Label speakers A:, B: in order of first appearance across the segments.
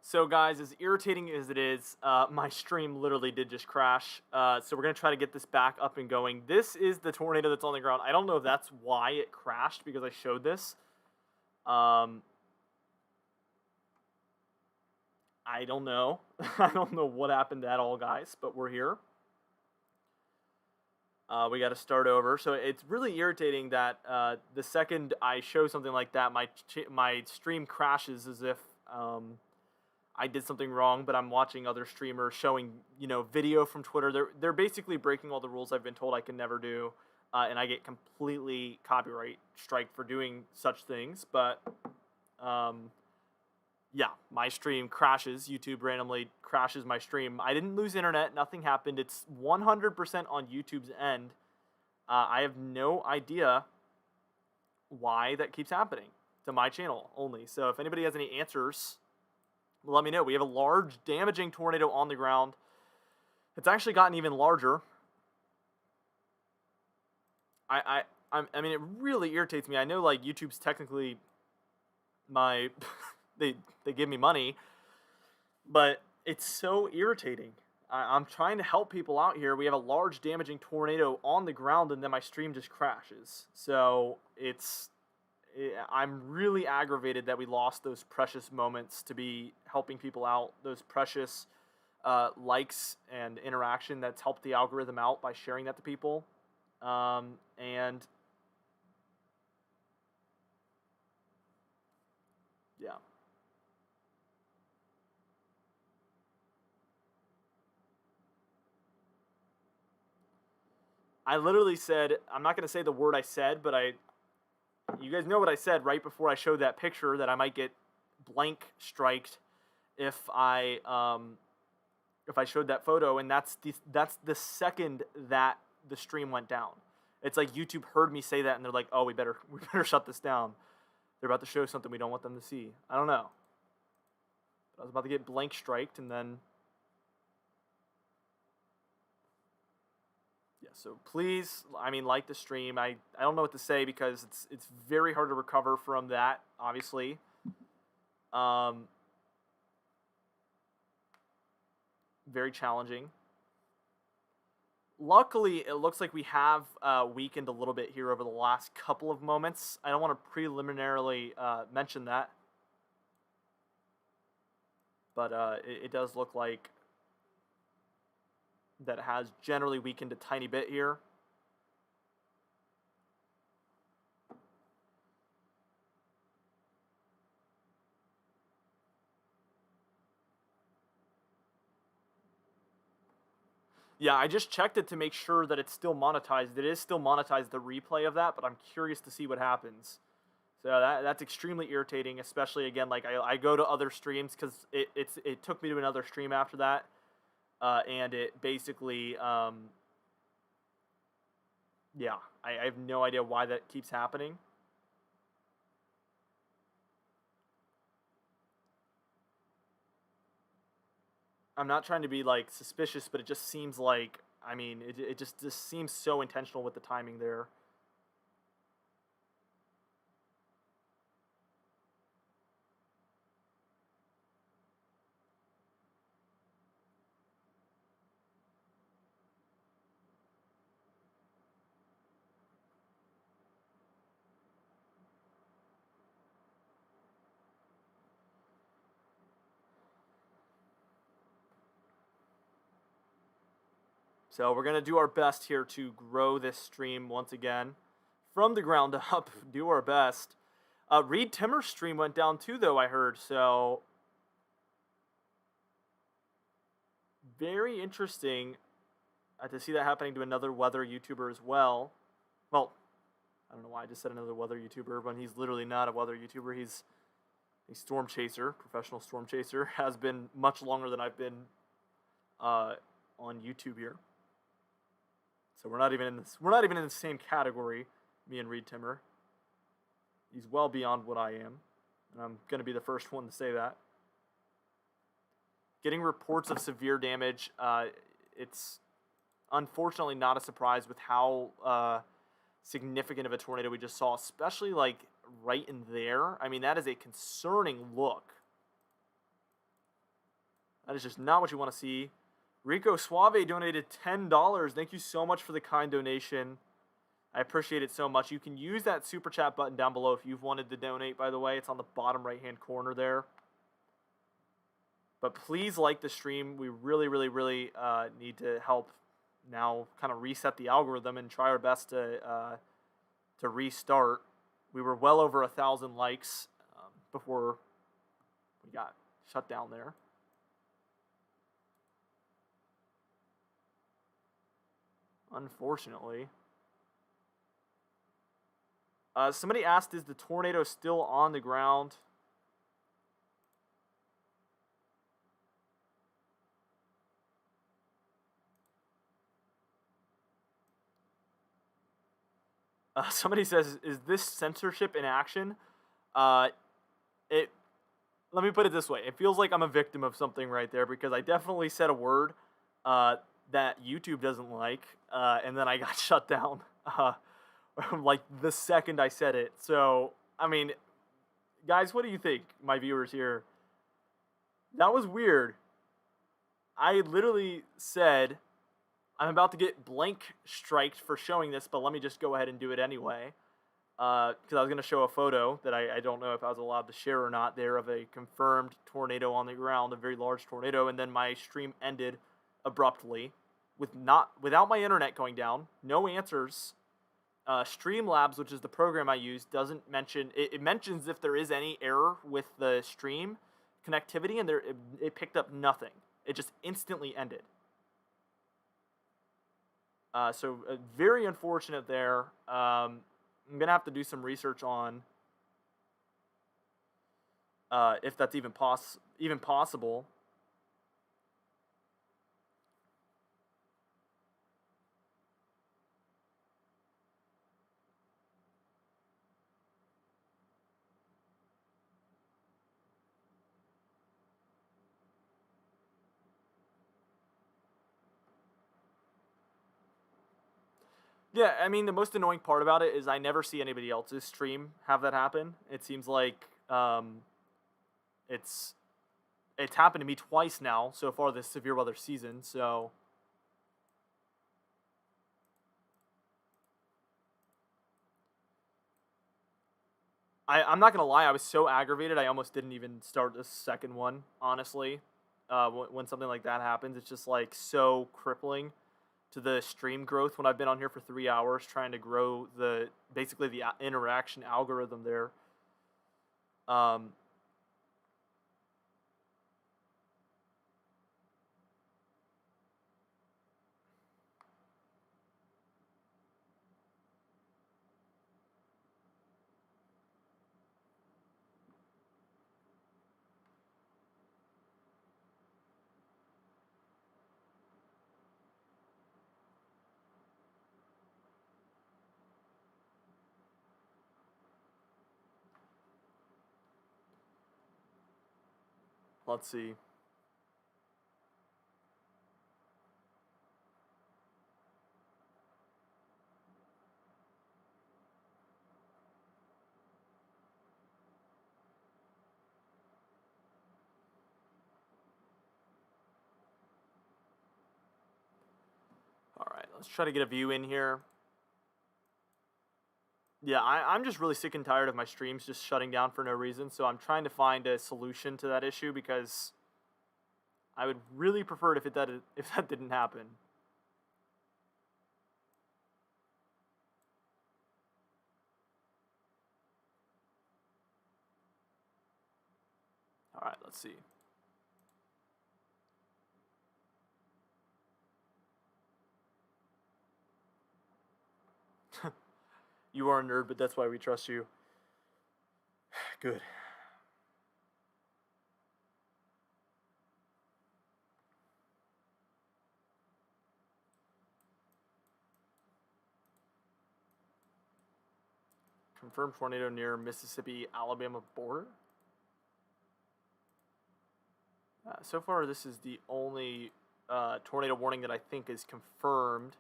A: So guys, as irritating as it is, my stream literally did just crash. So we're gonna try to get this back up and going. This is the tornado that's on the ground. I don't know if that's why it crashed because I showed this. Um, I don't know. I don't know what happened at all, guys, but we're here. We got to start over. So it's really irritating that the second I show something like that, my stream crashes as if I did something wrong. But I'm watching other streamers showing video from Twitter. They're basically breaking all the rules I've been told I can never do, and I get completely copyright strike for doing such things. But yeah, my stream crashes. YouTube randomly crashes my stream. I didn't lose internet. Nothing happened. It's 100% on YouTube's end. I have no idea why that keeps happening to my channel only. So if anybody has any answers, let me know. We have a large damaging tornado on the ground. It's actually gotten even larger. I mean, it really irritates me. I know, like, YouTube's technically my... they give me money, but it's so irritating. I'm trying to help people out here. We have a large damaging tornado on the ground, and then my stream just crashes. So I'm really aggravated that we lost those precious moments to be helping people out, those precious likes and interaction that's helped the algorithm out by sharing that to people. And yeah. I literally said, I'm not going to say the word I said, but you guys know what I said right before I showed that picture, that I might get blank striked if I showed that photo, and that's the second that the stream went down. It's like YouTube heard me say that, and they're like, oh, we better shut this down. They're about to show something we don't want them to see. I don't know. But I was about to get blank striked, and then... Yeah, so please, I mean, like the stream. I don't know what to say because it's very hard to recover from that, obviously. Very challenging. Luckily, it looks like we have weakened a little bit here over the last couple of moments. I don't want to preliminarily mention that, but it does look like that has generally weakened a tiny bit here. Yeah, I just checked it to make sure that it's still monetized. It is still monetized, the replay of that, but I'm curious to see what happens. So that's extremely irritating, especially, again, like I go to other streams because it took me to another stream after that. And it basically, yeah, I have no idea why that keeps happening. I'm not trying to be, like, suspicious, but it just seems like, I mean, it just seems so intentional with the timing there. So we're going to do our best here to grow this stream once again from the ground up. Do our best. Reed Timmer's stream went down too, though, I heard. So very interesting to see that happening to another weather YouTuber as well. Well, I don't know why I just said another weather YouTuber when he's literally not a weather YouTuber. He's a storm chaser, professional storm chaser. Has been much longer than I've been on YouTube here. So we're not even in the same category, me and Reed Timmer. He's well beyond what I am, and I'm going to be the first one to say that. Getting reports of severe damage, it's unfortunately not a surprise with how significant of a tornado we just saw, especially, like, right in there. I mean, that is a concerning look. That is just not what you want to see. Rico Suave donated $10. Thank you so much for the kind donation. I appreciate it so much. You can use that super chat button down below if you've wanted to donate, by the way. It's on the bottom right-hand corner there. But please like the stream. We really, really, really need to help now kind of reset the algorithm and try our best to restart. We were well over 1,000 likes before we got shut down there. Unfortunately. Somebody asked, is the tornado still on the ground? Somebody says, is this censorship in action? Let me put it this way. It feels like I'm a victim of something right there because I definitely said a word that YouTube doesn't like, and then I got shut down like the second I said it. So, I mean, guys, what do you think, my viewers here? That was weird. I literally said, I'm about to get blank striked for showing this, but let me just go ahead and do it anyway. Because I was going to show a photo that I don't know if I was allowed to share or not there of a confirmed tornado on the ground, a very large tornado, and then my stream ended abruptly without my internet going down, no answers. Streamlabs, which is the program I use, doesn't mention it mentions if there is any error with the stream connectivity, and it picked up nothing. It just instantly ended. So very unfortunate there. I'm gonna have to do some research on if that's even possible. Yeah, I mean, the most annoying part about it is I never see anybody else's stream have that happen. It seems like it's happened to me twice now so far this severe weather season, so I'm not going to lie, I was so aggravated I almost didn't even start the second one, honestly. When something like that happens, it's just like so crippling to the stream growth when I've been on here for 3 hours trying to grow basically the interaction algorithm there. Let's see. All right, let's try to get a view in here. Yeah, I'm just really sick and tired of my streams just shutting down for no reason, so I'm trying to find a solution to that issue because I would really prefer it if that didn't happen. All right, let's see. You are a nerd, but that's why we trust you. Good. Confirmed tornado near Mississippi-Alabama border. So far, this is the only tornado warning that I think is confirmed.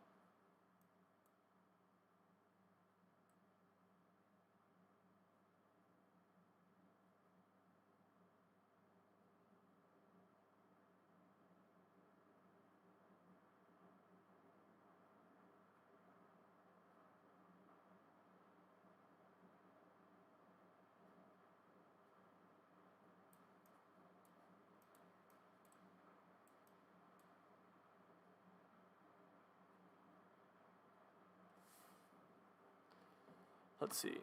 A: Let's see.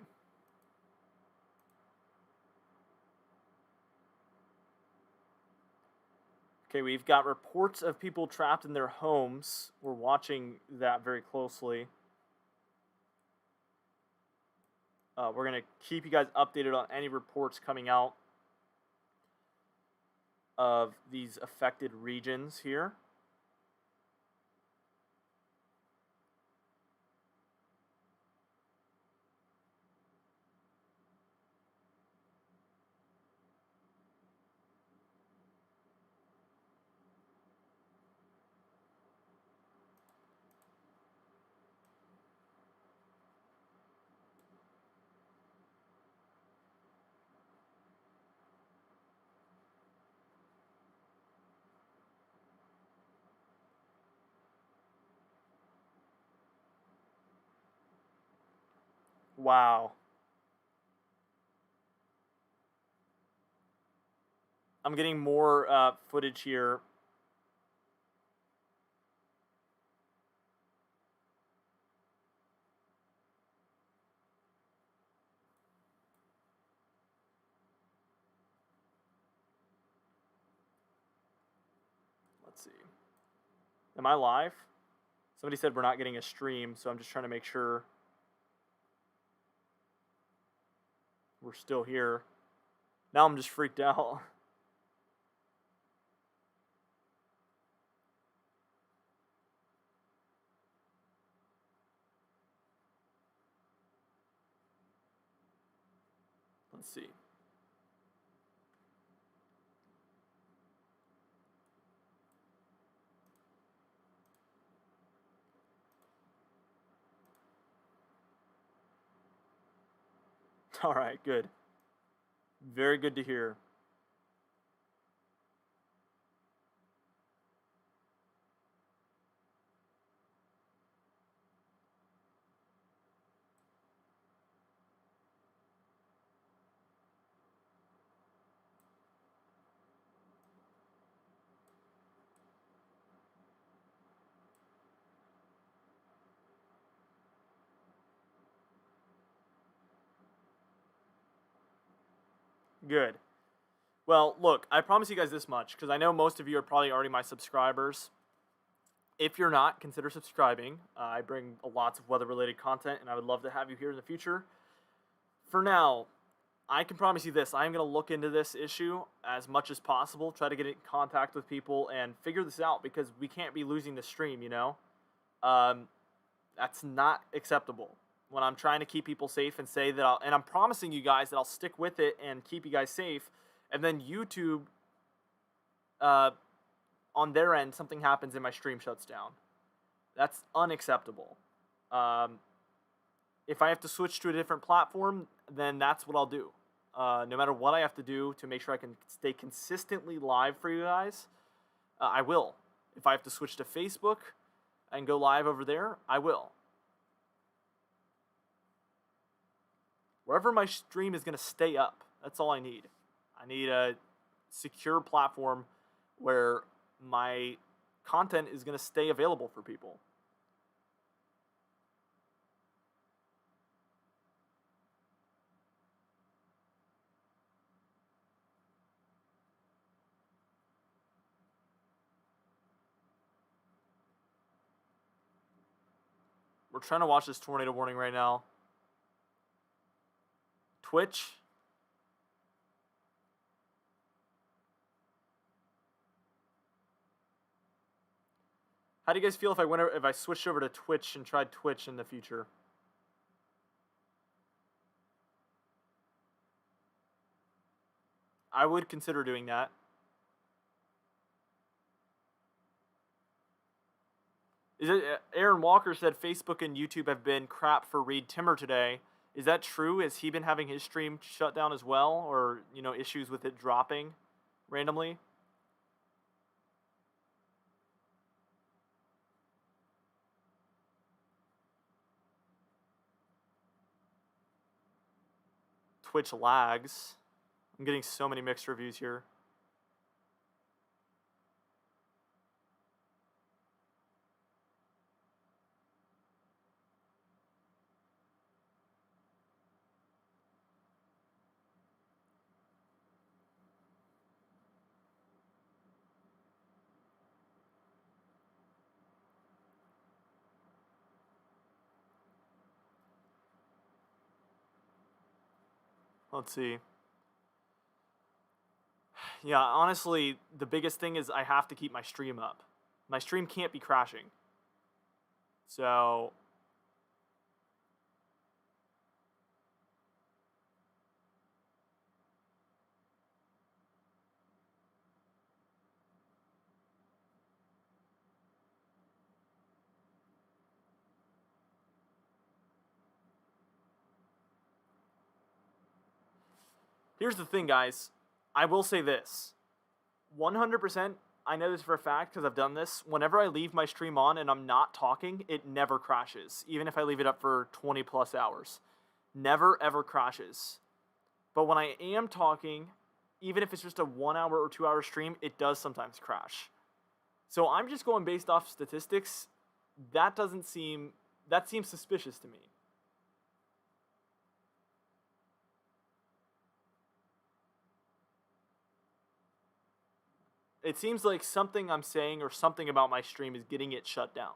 A: Okay, we've got reports of people trapped in their homes. We're watching that very closely. We're going to keep you guys updated on any reports coming out of these affected regions here. Wow. I'm getting more footage here. Let's see. Am I live? Somebody said we're not getting a stream, so I'm just trying to make sure we're still here. Now I'm just freaked out. Let's see. All right, good. Very good to hear. Good. Well, look, I promise you guys this much, because I know most of you are probably already my subscribers. If you're not, consider subscribing. I bring lots of weather-related content, and I would love to have you here in the future. For now, I can promise you this. I'm going to look into this issue as much as possible, try to get in contact with people, and figure this out, because we can't be losing the stream, you know? That's not acceptable. When I'm trying to keep people safe and say that and I'm promising you guys that I'll stick with it and keep you guys safe, and then YouTube, on their end, something happens and my stream shuts down. That's unacceptable. If I have to switch to a different platform, then that's what I'll do. No matter what I have to do to make sure I can stay consistently live for you guys, I will. If I have to switch to Facebook and go live over there, I will. Wherever my stream is going to stay up, that's all I need. I need a secure platform where my content is going to stay available for people. We're trying to watch this tornado warning right now. Twitch. How do you guys feel if I switched over to Twitch and tried Twitch in the future? I would consider doing that. Is it Aaron Walker said Facebook and YouTube have been crap for Reed Timmer today? Is that true? Has he been having his stream shut down as well, or issues with it dropping randomly? Twitch lags. I'm getting so many mixed reviews here. Let's see. Yeah, honestly, the biggest thing is I have to keep my stream up. My stream can't be crashing. So here's the thing, guys. I will say this. 100%, I know this for a fact because I've done this. Whenever I leave my stream on and I'm not talking, it never crashes. Even if I leave it up for 20 plus hours. Never, ever crashes. But when I am talking, even if it's just a 1 hour or 2 hour stream, it does sometimes crash. So I'm just going based off statistics. That seems suspicious to me. It seems like something I'm saying or something about my stream is getting it shut down.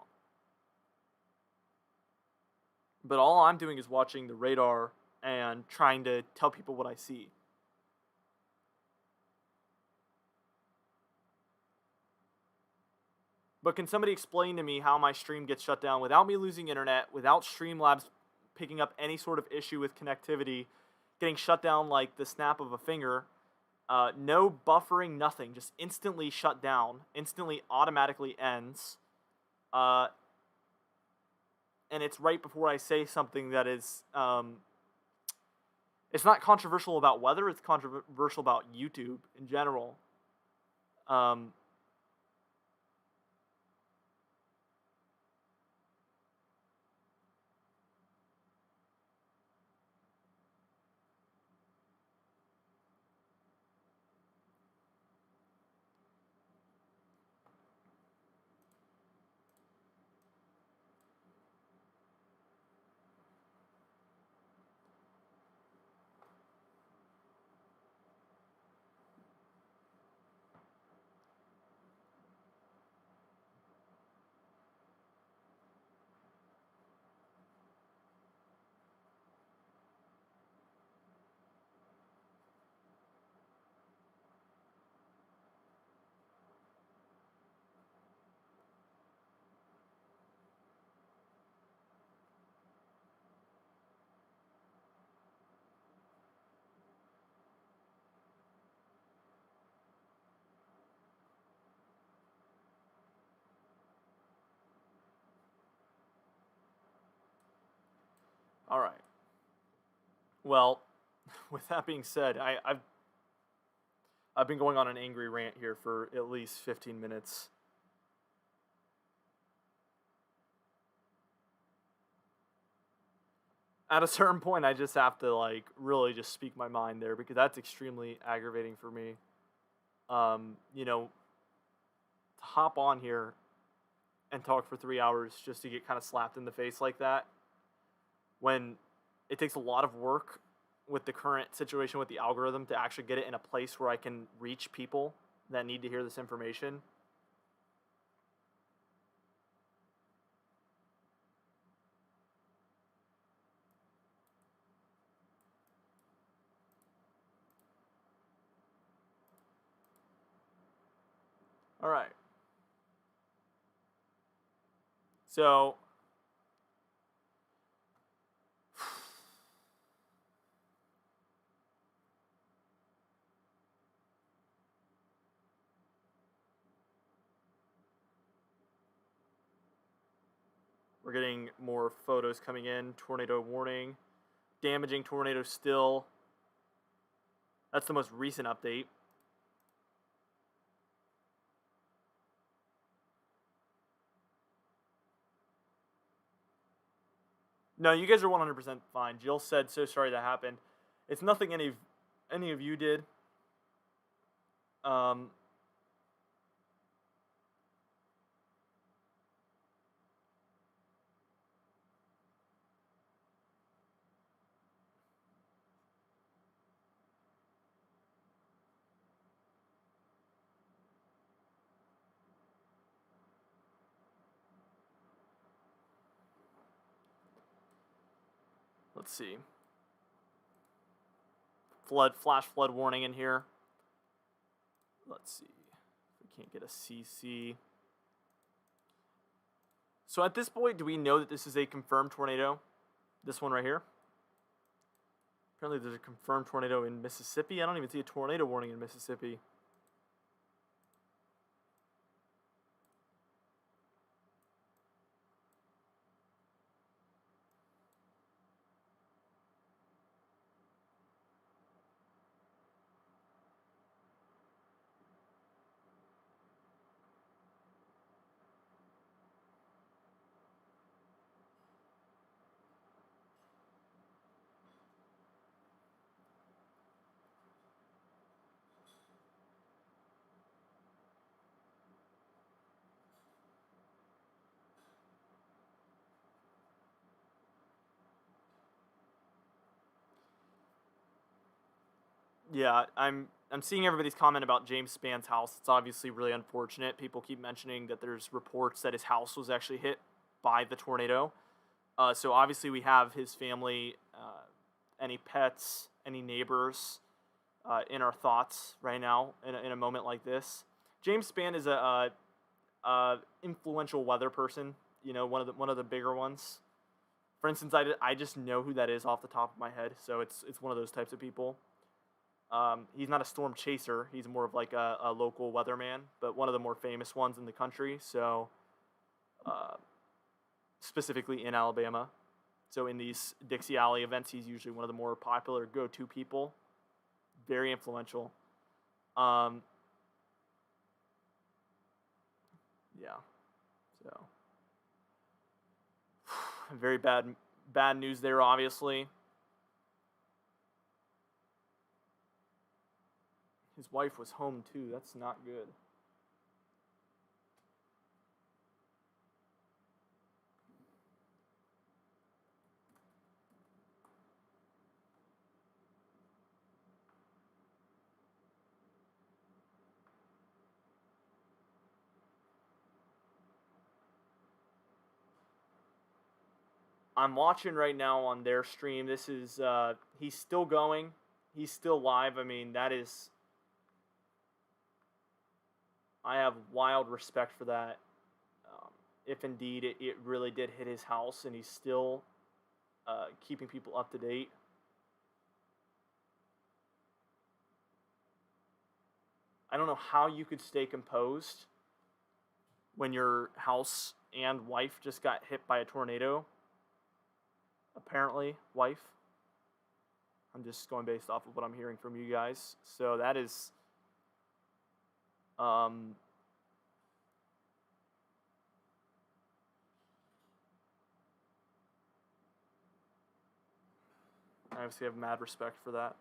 A: But all I'm doing is watching the radar and trying to tell people what I see. But can somebody explain to me how my stream gets shut down without me losing internet, without Streamlabs picking up any sort of issue with connectivity, getting shut down like the snap of a finger? No buffering, nothing. Just instantly shut down. Instantly automatically ends. And it's right before I say something that is... it's not controversial about weather. It's controversial about YouTube in general. All right. Well, with that being said, I've been going on an angry rant here for at least 15 minutes. At a certain point, I just have to like really just speak my mind there because that's extremely aggravating for me. To hop on here and talk for 3 hours just to get kind of slapped in the face like that when it takes a lot of work with the current situation with the algorithm to actually get it in a place where I can reach people that need to hear this information. All right. So we're getting more photos coming in. Tornado warning. Damaging tornado still. That's the most recent update. No, you guys are 100% fine. Jill said, "So sorry that happened." It's nothing any of you did. Let's see. flash flood warning in here. Let's see. We can't get a CC. So at this point, do we know that this is a confirmed tornado? This one right here? Apparently there's a confirmed tornado in Mississippi. I don't even see a tornado warning in Mississippi. Yeah, I'm seeing everybody's comment about James Spann's house. It's obviously really unfortunate. People keep mentioning that there's reports that his house was actually hit by the tornado. So obviously we have his family, any pets, any neighbors, in our thoughts right now in a moment like this. James Spann is a influential weather person. You know, one of the bigger ones. For instance, I just know who that is off the top of my head. So it's one of those types of people. He's not a storm chaser. He's more of like a local weatherman, but one of the more famous ones in the country. So, specifically in Alabama. So in these Dixie Alley events, he's usually one of the more popular go-to people. Very influential. Yeah. So, very bad news there, obviously. His wife was home too. That's not good. I'm watching right now on their stream. This is he's still going. He's still live. I mean, that is, I have wild respect for that. If indeed it really did hit his house and he's still keeping people up to date. I don't know how you could stay composed when your house and wife just got hit by a tornado. Apparently, wife. I'm just going based off of what I'm hearing from you guys. So that is I obviously have mad respect for that.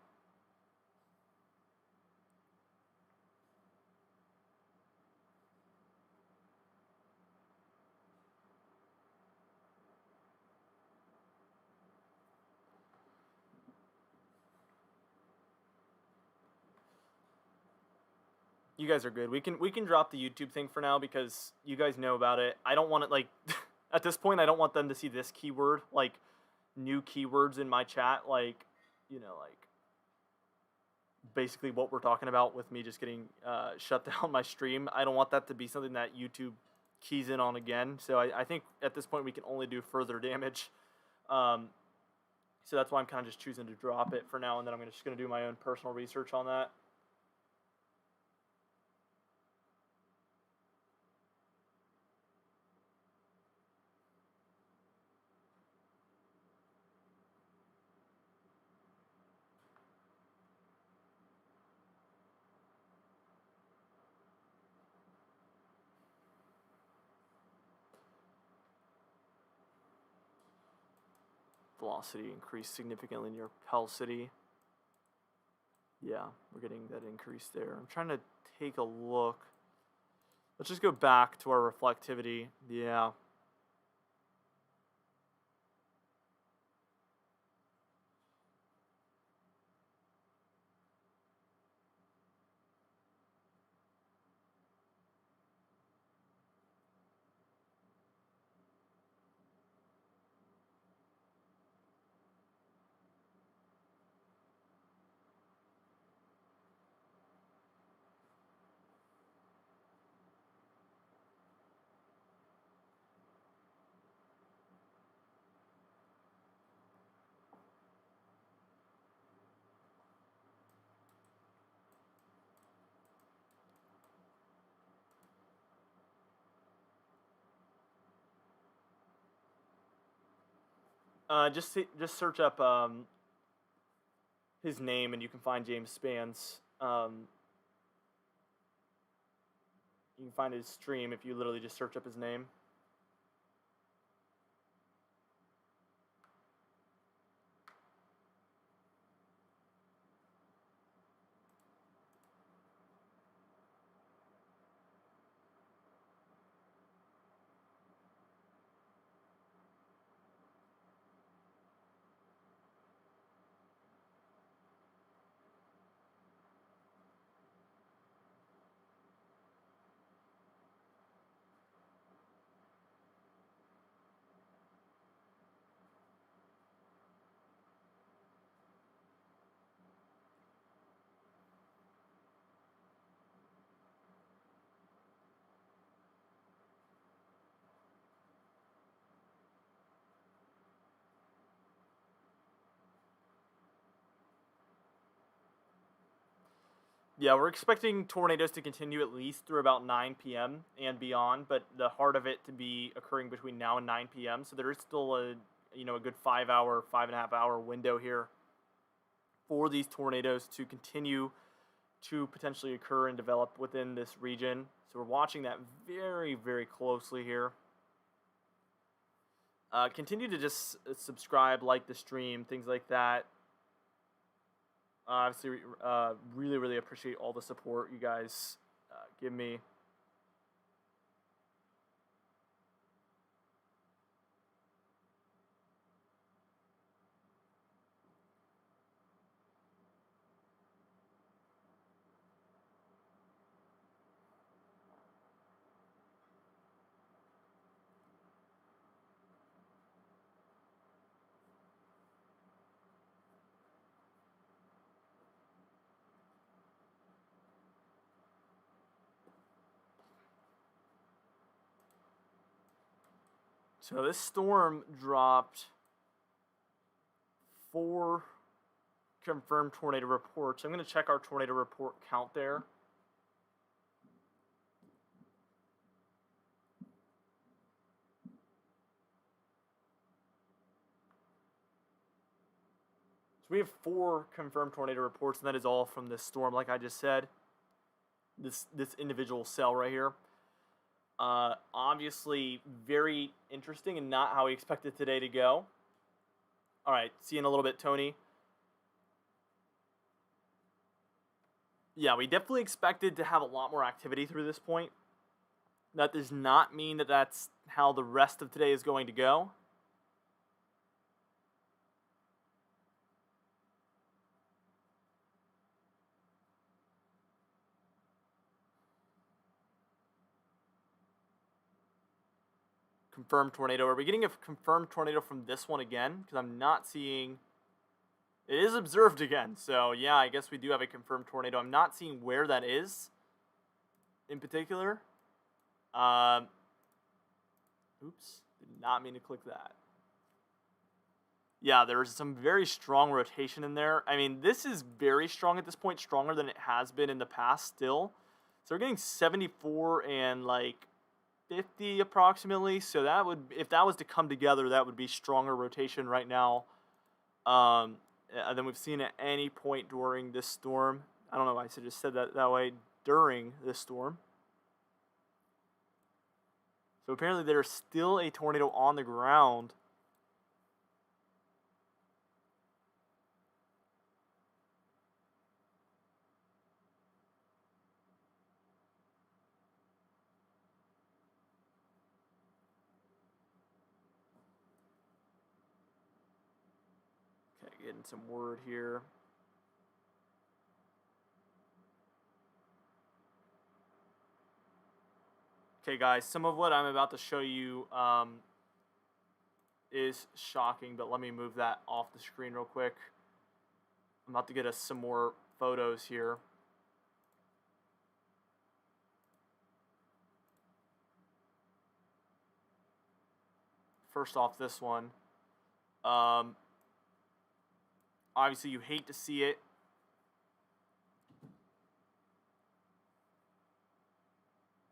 A: You guys are good. We can drop the YouTube thing for now because you guys know about it. I don't want it, like, at this point I don't want them to see this keyword, like new keywords in my chat, like, you know, like basically what we're talking about with me just getting shut down my stream. I don't want that to be something that YouTube keys in on again. So I think at this point we can only do further damage. So that's why I'm kind of just choosing to drop it for now, and then I'm just going to do my own personal research on that. Velocity increased significantly near Pell City. Yeah, we're getting that increase there. I'm trying to take a look. Let's just go back to our reflectivity. Yeah. Just search up his name and you can find James Span's. You can find his stream if you literally just search up his name. Yeah, we're expecting tornadoes to continue at least through about 9 p.m. and beyond, but the heart of it to be occurring between now and 9 p.m. So there is still a good 5 hour, 5.5 hour window here for these tornadoes to continue to potentially occur and develop within this region. So we're watching that very, very closely here. Continue to just subscribe, like the stream, things like that. Obviously, really, really appreciate all the support you guys give me. So this storm dropped 4 confirmed tornado reports. I'm going to check our tornado report count there. So we have 4 confirmed tornado reports, and that is all from this storm, like I just said. This individual cell right here. Obviously very interesting and not how we expected today to go. All right, see you in a little bit, Tony. Yeah, we definitely expected to have a lot more activity through this point. That does not mean that that's how the rest of today is going to go. Confirmed tornado. Are we getting a confirmed tornado from this one again? Because I'm not seeing... It is observed again. So, yeah, I guess we do have a confirmed tornado. I'm not seeing where that is in particular. Oops. Did not mean to click that. Yeah, there's some very strong rotation in there. I mean, this is very strong at this point. Stronger than it has been in the past still. So we're getting 74 and, like, 50 approximately, so that would, if that was to come together, that would be stronger rotation right now than we've seen at any point during this storm. I don't know why I just said that way, during this storm. So apparently there's still a tornado on the ground. Getting some word here. Okay, guys, some of what I'm about to show you is shocking, but let me move that off the screen real quick. I'm about to get us some more photos here. First off, this one. Obviously, you hate to see it.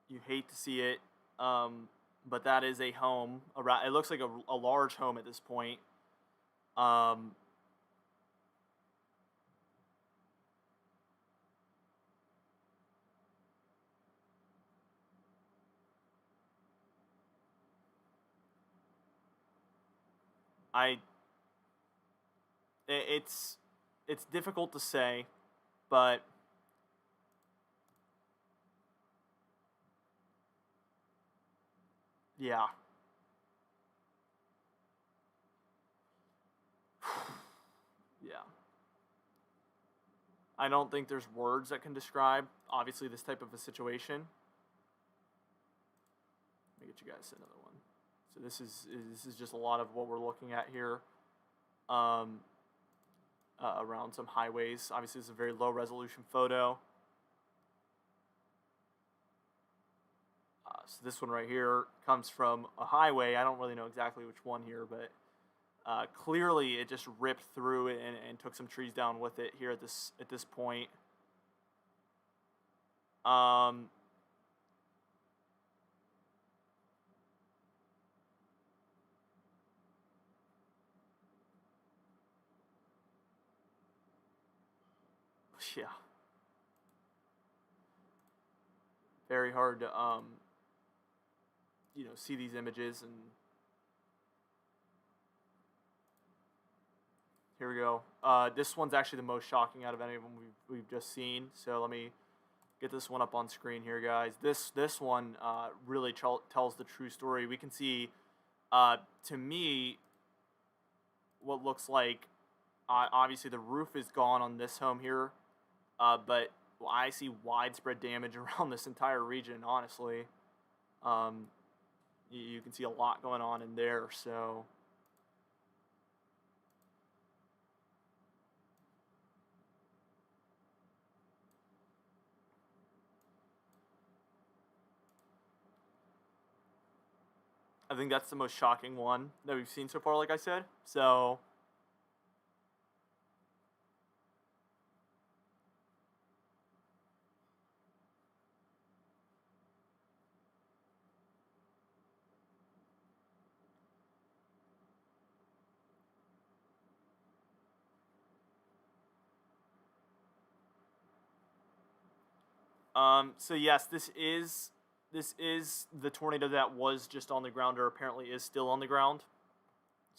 A: You hate to see it, but that is a home. It looks like a large home at this point. Um, I it's difficult to say, but yeah. Yeah. I don't think there's words that can describe, obviously, this type of a situation. Let me get you guys another one. So this is just a lot of what we're looking at here, um, around some highways. Obviously, this is a very low resolution photo. So this one right here comes from a highway. I don't really know exactly which one here, but clearly it just ripped through it and took some trees down with it here at this point. Yeah, very hard to see these images. And here we go. This one's actually the most shocking out of any of them we've just seen. So let me get this one up on screen here, guys. This one really tells the true story. We can see, to me, what looks like, obviously the roof is gone on this home here, but I see widespread damage around this entire region. Honestly, you can see a lot going on in there. So. I think that's the most shocking one that we've seen so far, like I said. So, so yes, this is the tornado that was just on the ground, or apparently is still on the ground.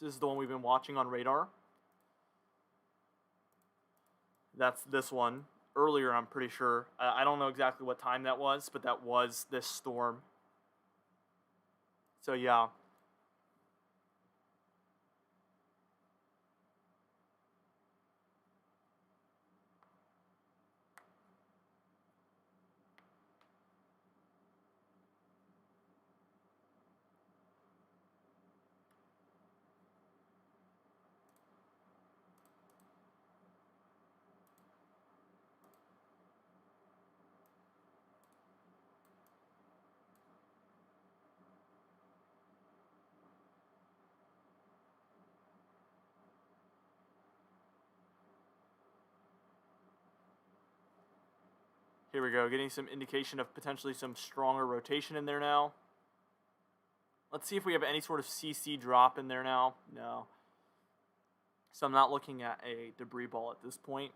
A: This is the one we've been watching on radar. That's this one. Earlier, I'm pretty sure. I don't know exactly what time that was, but that was this storm. So yeah. Here we go, getting some indication of potentially some stronger rotation in there now. Let's see if we have any sort of CC drop in there now. No. So I'm not looking at a debris ball at this point.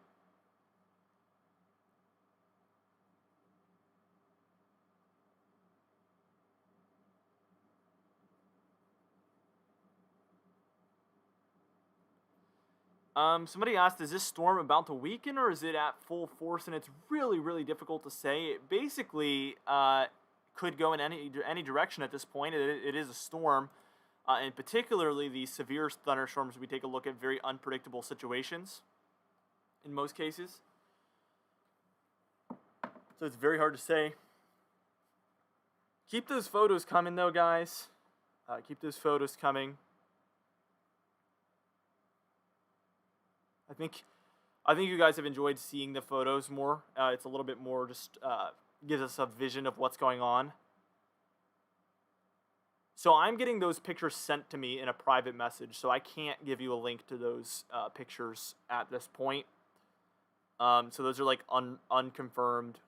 A: Somebody asked, is this storm about to weaken or is it at full force? And it's really, really difficult to say. It basically could go in any direction at this point. It is a storm, and particularly the severe thunderstorms. We take a look at very unpredictable situations in most cases. So it's very hard to say. Keep those photos coming, though, guys. Keep those photos coming. I think you guys have enjoyed seeing the photos more. It's a little bit more just gives us a vision of what's going on. So I'm getting those pictures sent to me in a private message, so I can't give you a link to those pictures at this point. So those are like unconfirmed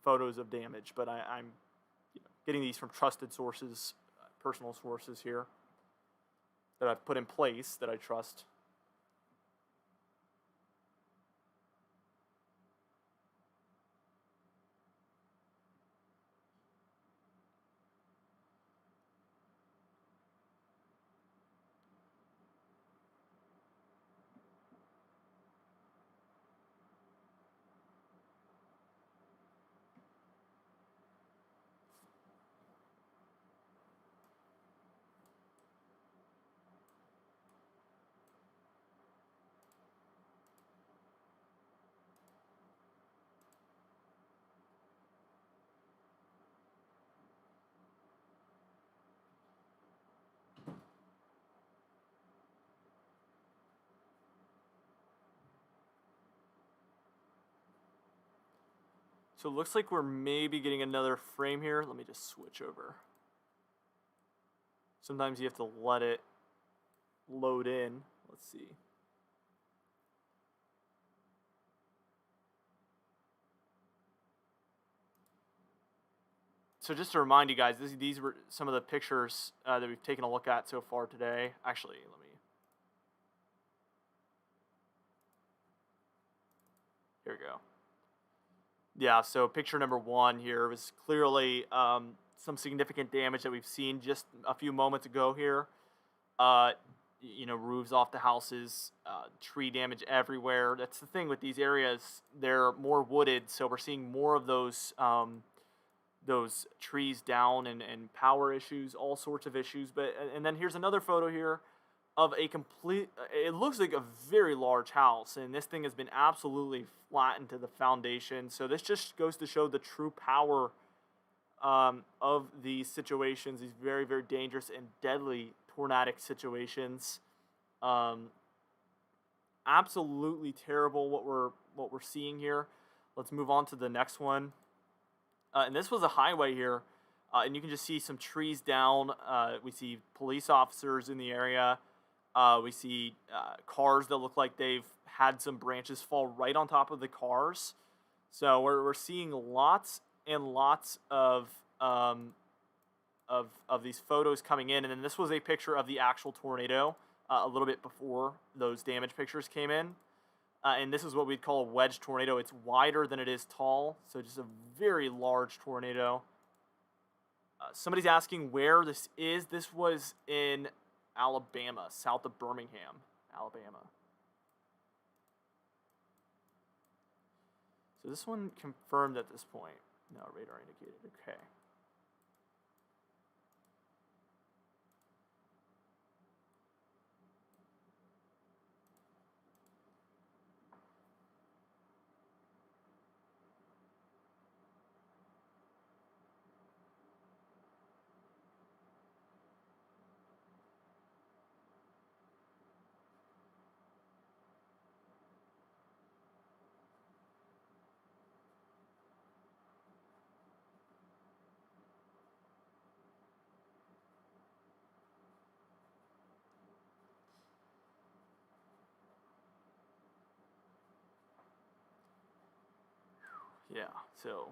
A: photos of damage, but I'm getting these from trusted sources, personal sources here. that I've put in place that I trust. So it looks like we're maybe getting another frame here. Let me just switch over. Sometimes you have to let it load in. Let's see. So just to remind you guys, these were some of the pictures that we've taken a look at so far today. Actually, let me. Here we go. Yeah, so picture number 1 here was clearly some significant damage that we've seen just a few moments ago here. You know, roofs off the houses, tree damage everywhere. That's the thing with these areas; they're more wooded, so we're seeing more of those trees down and power issues, all sorts of issues. But and then here's another photo here of a complete. It looks like a very large house, and this thing has been absolutely flattened to the foundation. So this just goes to show the true power of these situations, these very, very dangerous and deadly tornadic situations. Absolutely terrible what we're seeing here. Let's move on to the next one. And this was a highway here, and you can just see some trees down. We see police officers in the area. We see cars that look like they've had some branches fall right on top of the cars. So we're seeing lots and lots of these photos coming in. And then this was a picture of the actual tornado a little bit before those damage pictures came in. And this is what we'd call a wedge tornado. It's wider than it is tall, so just a very large tornado. Somebody's asking where this is. This was in Alabama, south of Birmingham, Alabama. So this one confirmed at this point. No, radar indicated. Okay. Yeah, so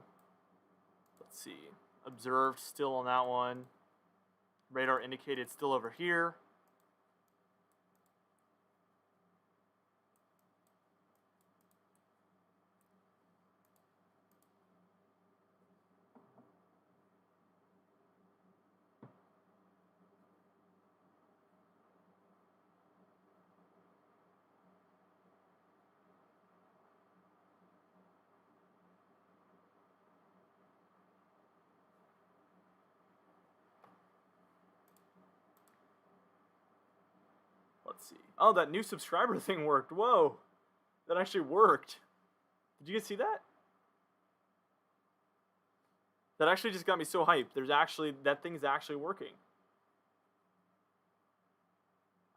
A: let's see. Observed still on that one. Radar indicated still over here. Let's see. Oh, that new subscriber thing worked. Whoa. That actually worked. Did you guys see that? That actually just got me so hyped. That thing's actually working.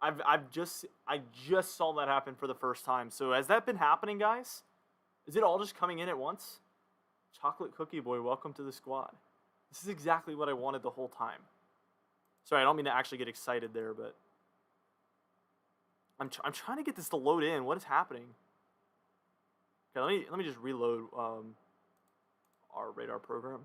A: I just saw that happen for the first time. So has that been happening, guys? Is it all just coming in at once? Chocolate Cookie Boy, welcome to the squad. This is exactly what I wanted the whole time. Sorry, I don't mean to actually get excited there, but I'm trying to get this to load in. What is happening? Okay, let me just reload our radar program.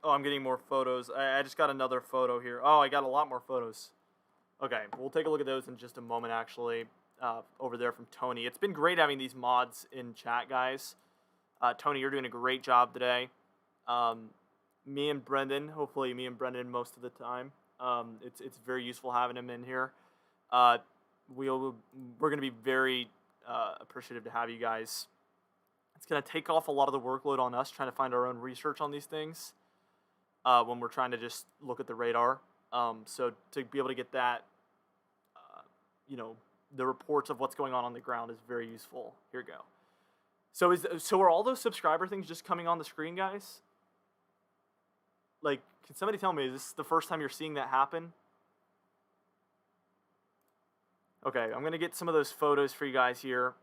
A: Oh, I'm getting more photos. I just got another photo here. Oh, I got a lot more photos. Okay, we'll take a look at those in just a moment, actually. Over there from Tony. It's been great having these mods in chat, guys. Tony, you're doing a great job today. Me and Brendan, hopefully me and Brendan most of the time. It's very useful having him in here. We're going to be very appreciative to have you guys. It's going to take off a lot of the workload on us trying to find our own research on these things when we're trying to just look at the radar. So to be able to get that, the reports of what's going on the ground is very useful. Here we go. So are all those subscriber things just coming on the screen, guys? Like, can somebody tell me, is this the first time you're seeing that happen? Okay, I'm going to get some of those photos for you guys here.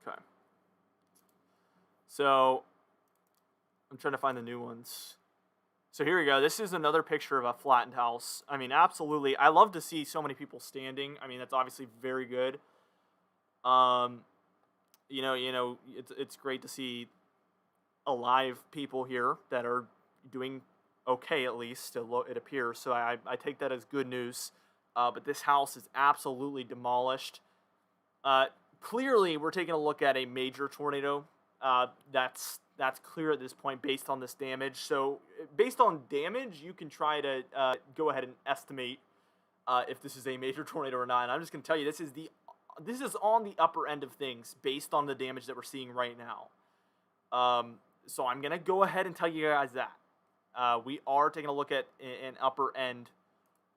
A: Okay. So, I'm trying to find the new ones. So here we go. This is another picture of a flattened house. I mean, absolutely. I love to see so many people standing. I mean, that's obviously very good. It's great to see alive people here that are doing okay, at least it appears. So I take that as good news. But this house is absolutely demolished. Clearly, we're taking a look at a major tornado. That's clear at this point based on this damage. So based on damage, you can try to go ahead and estimate if this is a major tornado or not. And I'm just going to tell you, this is on the upper end of things based on the damage that we're seeing right now. So I'm going to go ahead and tell you guys that. We are taking a look at an upper end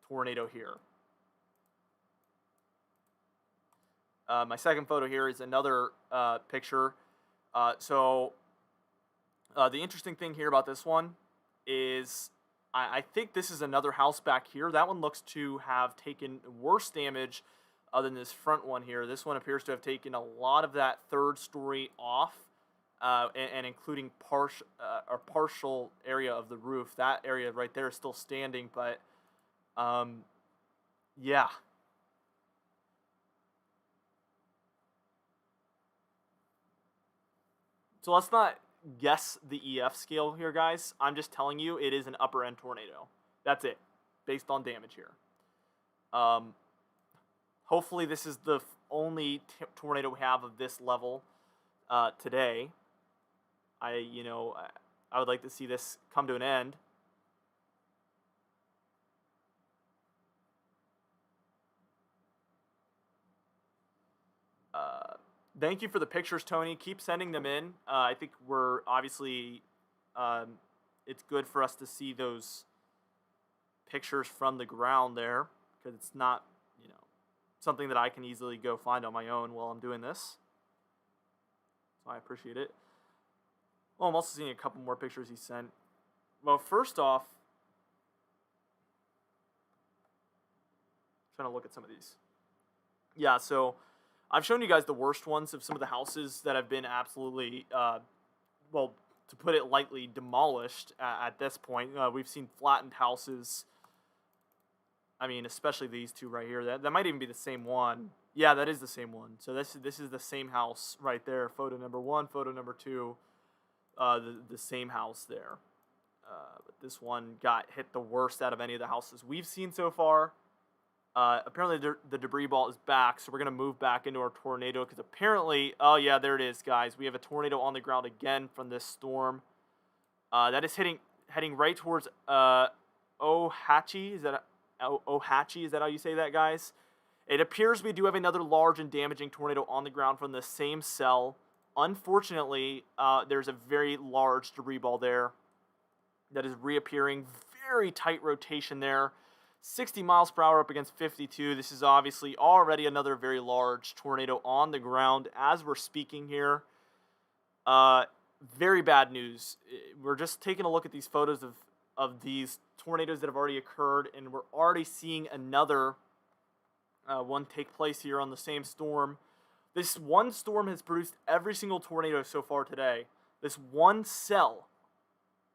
A: tornado here. My second photo here is another picture. The interesting thing here about this one is I think this is another house back here. That one looks to have taken worse damage than this front one here. This one appears to have taken a lot of that third story off, and including partial area of the roof. That area right there is still standing, but yeah. So let's not guess the EF scale here, guys. I'm just telling you it is an upper end tornado. That's it, based on damage here. Hopefully this is the only tornado we have of this level today. I would like to see this come to an end. Thank you for the pictures, Tony. Keep sending them in. I think we're obviously, it's good for us to see those pictures from the ground there, because it's not, something that I can easily go find on my own while I'm doing this. So I appreciate it. Well, I'm also seeing a couple more pictures he sent. Well, first off, I'm trying to look at some of these. Yeah, so I've shown you guys the worst ones of some of the houses that have been absolutely, well, to put it lightly, demolished at this point. We've seen flattened houses. I mean, especially these two right here. That might even be the same one. Yeah, that is the same one. So this is the same house right there. Photo number 1, photo number 2, the same house there. But this one got hit the worst out of any of the houses we've seen so far. Apparently the debris ball is back, so we're going to move back into our tornado, because apparently, oh yeah, there it is, guys. We have a tornado on the ground again from this storm. That is heading right towards Ohatchee. Is that Ohatchee? Is that how you say that, guys? It appears we do have another large and damaging tornado on the ground from the same cell. Unfortunately, there's a very large debris ball there that is reappearing. Very tight rotation there. 60 miles per hour up against 52. This is obviously already another very large tornado on the ground as we're speaking here. Very bad news. We're just taking a look at these photos of these tornadoes that have already occurred, and we're already seeing another one take place here on the same storm. This one storm has produced every single tornado so far today. This one cell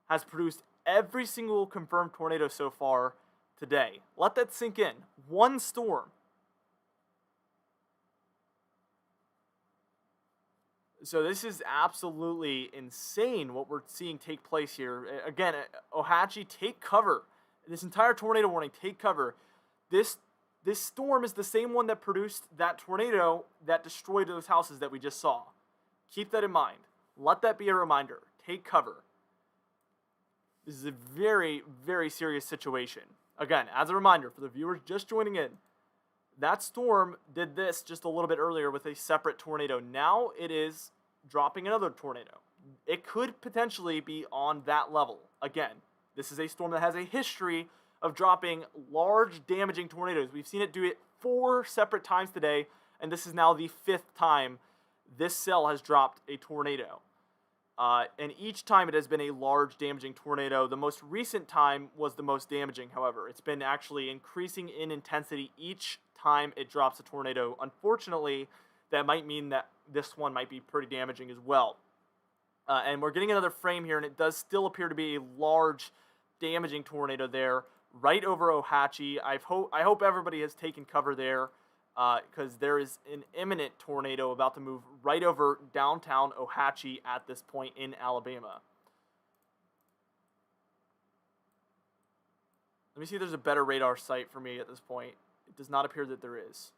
A: has produced every single confirmed tornado so far today. Let that sink in. One storm. So this is absolutely insane what we're seeing take place here. Again, Ohatchee, take cover. This entire tornado warning, take cover. This storm is the same one that produced that tornado that destroyed those houses that we just saw. Keep that in mind. Let that be a reminder. Take cover. This is a very, very serious situation. Again, as a reminder for the viewers just joining in, that storm did this just a little bit earlier with a separate tornado. Now it is dropping another tornado. It could potentially be on that level. Again, this is a storm that has a history of dropping large damaging tornadoes. We've seen it do it 4 separate times today, and this is now the 5th time this cell has dropped a tornado. And each time it has been a large damaging tornado. The most recent time was the most damaging, however. It's been actually increasing in intensity each time it drops a tornado. Unfortunately, that might mean that this one might be pretty damaging as well. And we're getting another frame here, and it does still appear to be a large damaging tornado there right over Ohatchee. I hope everybody has taken cover there, because there is an imminent tornado about to move right over downtown Ohatchee at this point in Alabama. Let me see if there's a better radar site for me at this point. It does not appear that there is.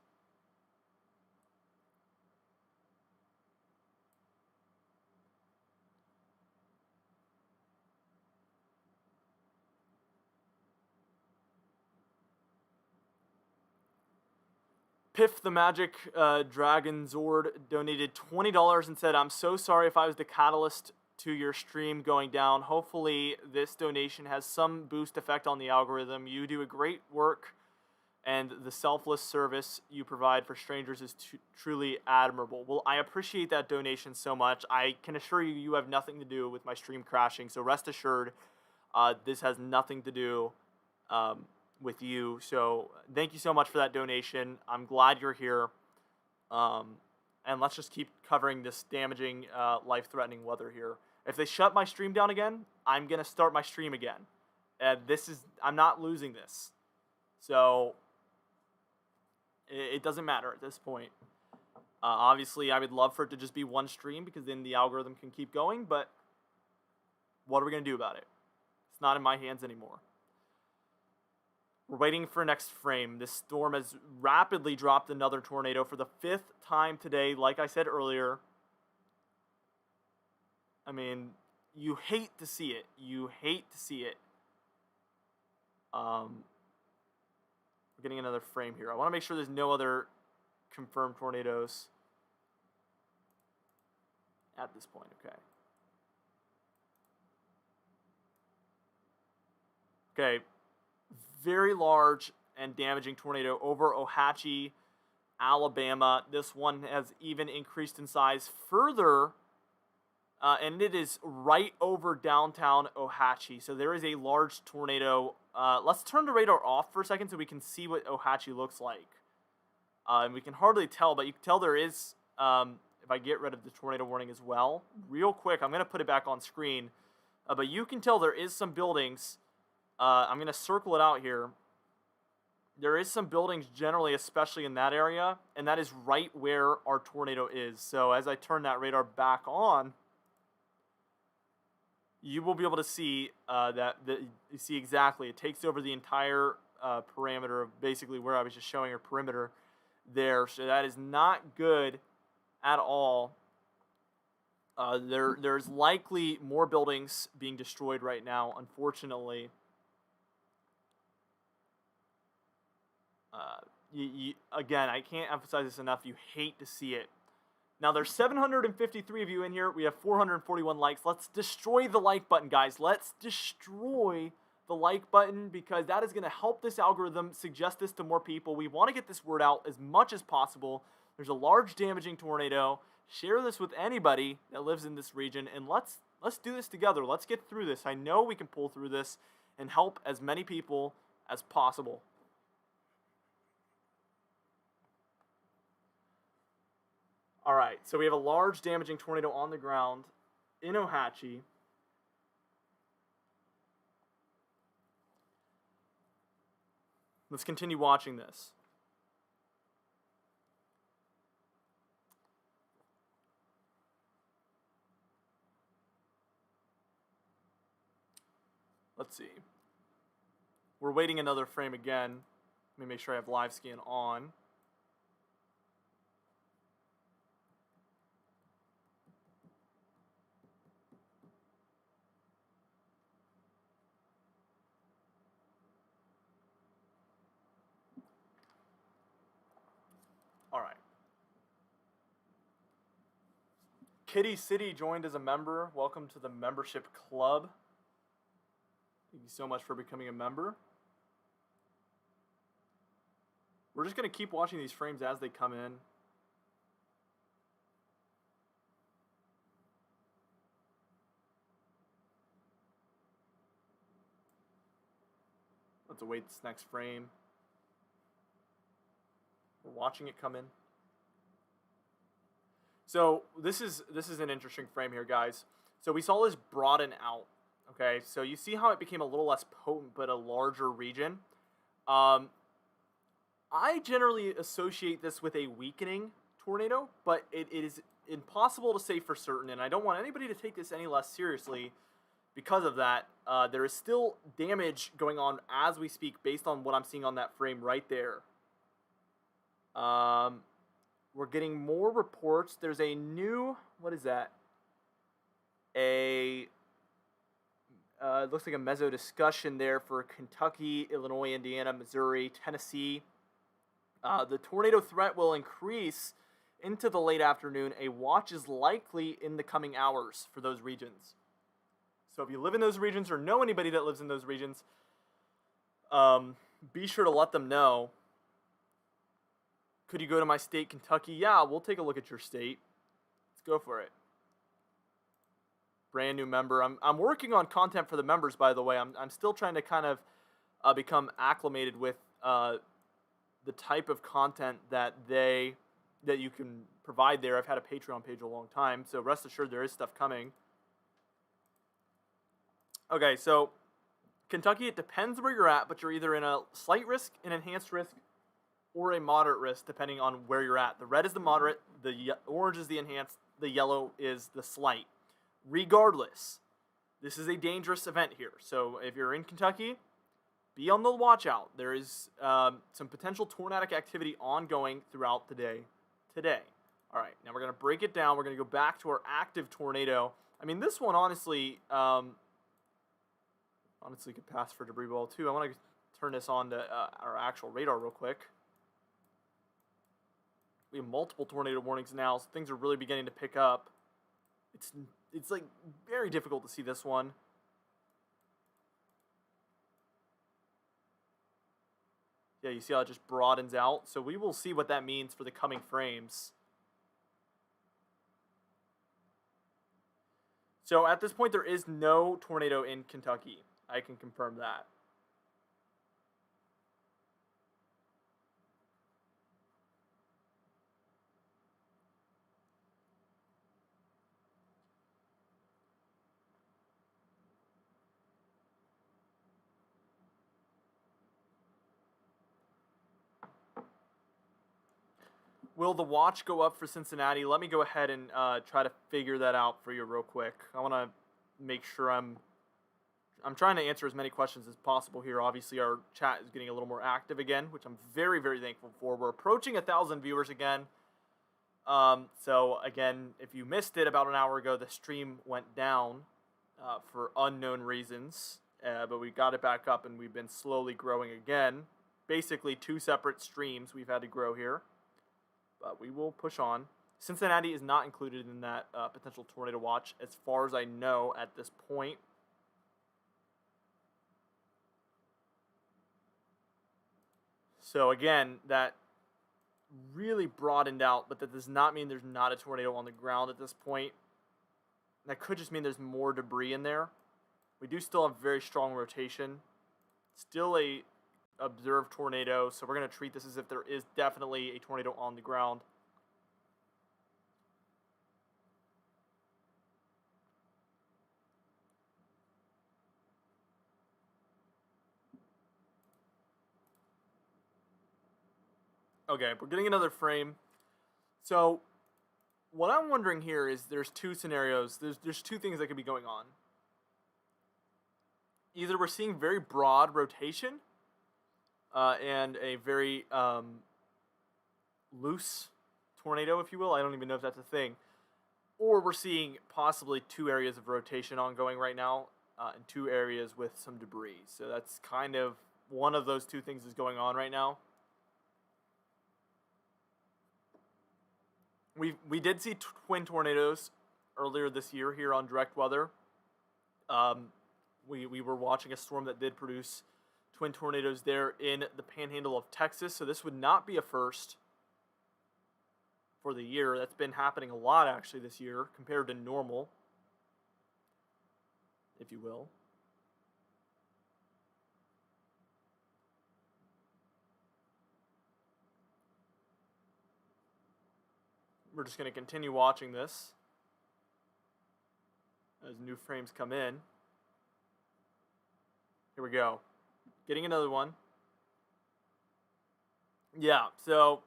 A: Piff the Magic Dragon Zord donated $20 and said, "I'm so sorry if I was the catalyst to your stream going down. Hopefully this donation has some boost effect on the algorithm. You do a great work, and the selfless service you provide for strangers is truly admirable." Well, I appreciate that donation so much. I can assure you, you have nothing to do with my stream crashing, so rest assured, this has nothing to do with you. So thank you so much for that donation. I'm glad you're here. And let's just keep covering this damaging, life-threatening weather here. If they shut my stream down again, I'm going to start my stream again. I'm not losing this. So it doesn't matter at this point. Obviously, I would love for it to just be one stream because then the algorithm can keep going, but what are we going to do about it? It's not in my hands anymore. We're waiting for next frame. This storm has rapidly dropped another tornado for the 5th time today. Like I said earlier, I mean, you hate to see it. You hate to see it. We're getting another frame here. I want to make sure there's no other confirmed tornadoes at this point. Okay. Okay. Very large and damaging tornado over Ohatchee, Alabama. This one has even increased in size further, and it is right over downtown Ohatchee. So there is a large tornado. Let's turn the radar off for a second so we can see what Ohatchee looks like. And we can hardly tell, but you can tell there is, if I get rid of the tornado warning as well, real quick, I'm going to put it back on screen. But you can tell there is some buildings. I'm going to circle it out here. There is some buildings generally, especially in that area, and that is right where our tornado is. So as I turn that radar back on, you will be able to see that you see exactly. It takes over the entire parameter of basically where I was just showing your perimeter there. So that is not good at all. There's likely more buildings being destroyed right now, unfortunately. Again, I can't emphasize this enough. You hate to see it. Now, there's 753 of you in here. We have 441 likes. Let's destroy the like button, guys. Let's destroy the like button because that is going to help this algorithm suggest this to more people. We want to get this word out as much as possible. There's a large damaging tornado. Share this with anybody that lives in this region, and let's do this together. Let's get through this. I know we can pull through this and help as many people as possible. All right, so we have a large damaging tornado on the ground in Ohatchee. Let's continue watching this. Let's see. We're waiting another frame again. Let me make sure I have live scan on. All right. Kitty City joined as a member. Welcome to the membership club. Thank you so much for becoming a member. We're just going to keep watching these frames as they come in. Let's await this next frame. We're watching it come in. So this is an interesting frame here, guys. So we saw this broaden out. Okay, so you see how it became a little less potent, but a larger region. I generally associate this with a weakening tornado, but it is impossible to say for certain, and I don't want anybody to take this any less seriously because of that. There is still damage going on as we speak based on what I'm seeing on that frame right there. We're getting more reports. There's a new, what is that? It looks like a meso discussion there for Kentucky, Illinois, Indiana, Missouri, Tennessee. The tornado threat will increase into the late afternoon. A watch is likely in the coming hours for those regions. So if you live in those regions or know anybody that lives in those regions, be sure to let them know. Could you go to my state, Kentucky? Yeah, we'll take a look at your state. Let's go for it. Brand new member. I'm working on content for the members, by the way. I'm still trying to kind of become acclimated with the type of content that you can provide there. I've had a Patreon page a long time, so rest assured there is stuff coming. Okay, so Kentucky, it depends where you're at, but you're either in a slight risk, an enhanced risk, or a moderate risk, depending on where you're at. The red is the moderate, the orange is the enhanced, the yellow is the slight. Regardless, this is a dangerous event here. So if you're in Kentucky, be on the watch out. There is some potential tornadic activity ongoing throughout the day today. All right, now we're going to break it down. We're going to go back to our active tornado. I mean, this one honestly could pass for debris ball too. I want to turn this on to our actual radar real quick. We have multiple tornado warnings now, so things are really beginning to pick up. It's like very difficult to see this one. Yeah, you see how it just broadens out? So we will see what that means for the coming frames. So at this point, there is no tornado in Kentucky. I can confirm that. Will the watch go up for Cincinnati? Let me go ahead and try to figure that out for you real quick. I want to make sure I'm trying to answer as many questions as possible here. Obviously, our chat is getting a little more active again, which I'm very, very thankful for. We're approaching 1,000 viewers again. So again, if you missed it about an hour ago, the stream went down for unknown reasons, but we got it back up and we've been slowly growing again. Basically, 2 separate streams we've had to grow here. But we will push on. Cincinnati is not included in that potential tornado watch as far as I know at this point. So again, that really broadened out, but that does not mean there's not a tornado on the ground at this point. That could just mean there's more debris in there. We do still have very strong rotation. Still a observed tornado, so we're going to treat this as if there is definitely a tornado on the ground. Okay, we're getting another frame. So, what I'm wondering here is there's two scenarios. There's two things that could be going on. Either we're seeing very broad rotation and a very loose tornado, if you will. I don't even know if that's a thing. Or we're seeing possibly two areas of rotation ongoing right now and two areas with some debris. So that's kind of one of those two things is going on right now. We did see twin tornadoes earlier this year here on Direct Weather. We were watching a storm that did produce twin tornadoes there in the panhandle of Texas. So this would not be a first for the year. That's been happening a lot actually this year compared to normal, if you will. We're just going to continue watching this as new frames come in. Here we go. Getting another one. Yeah, so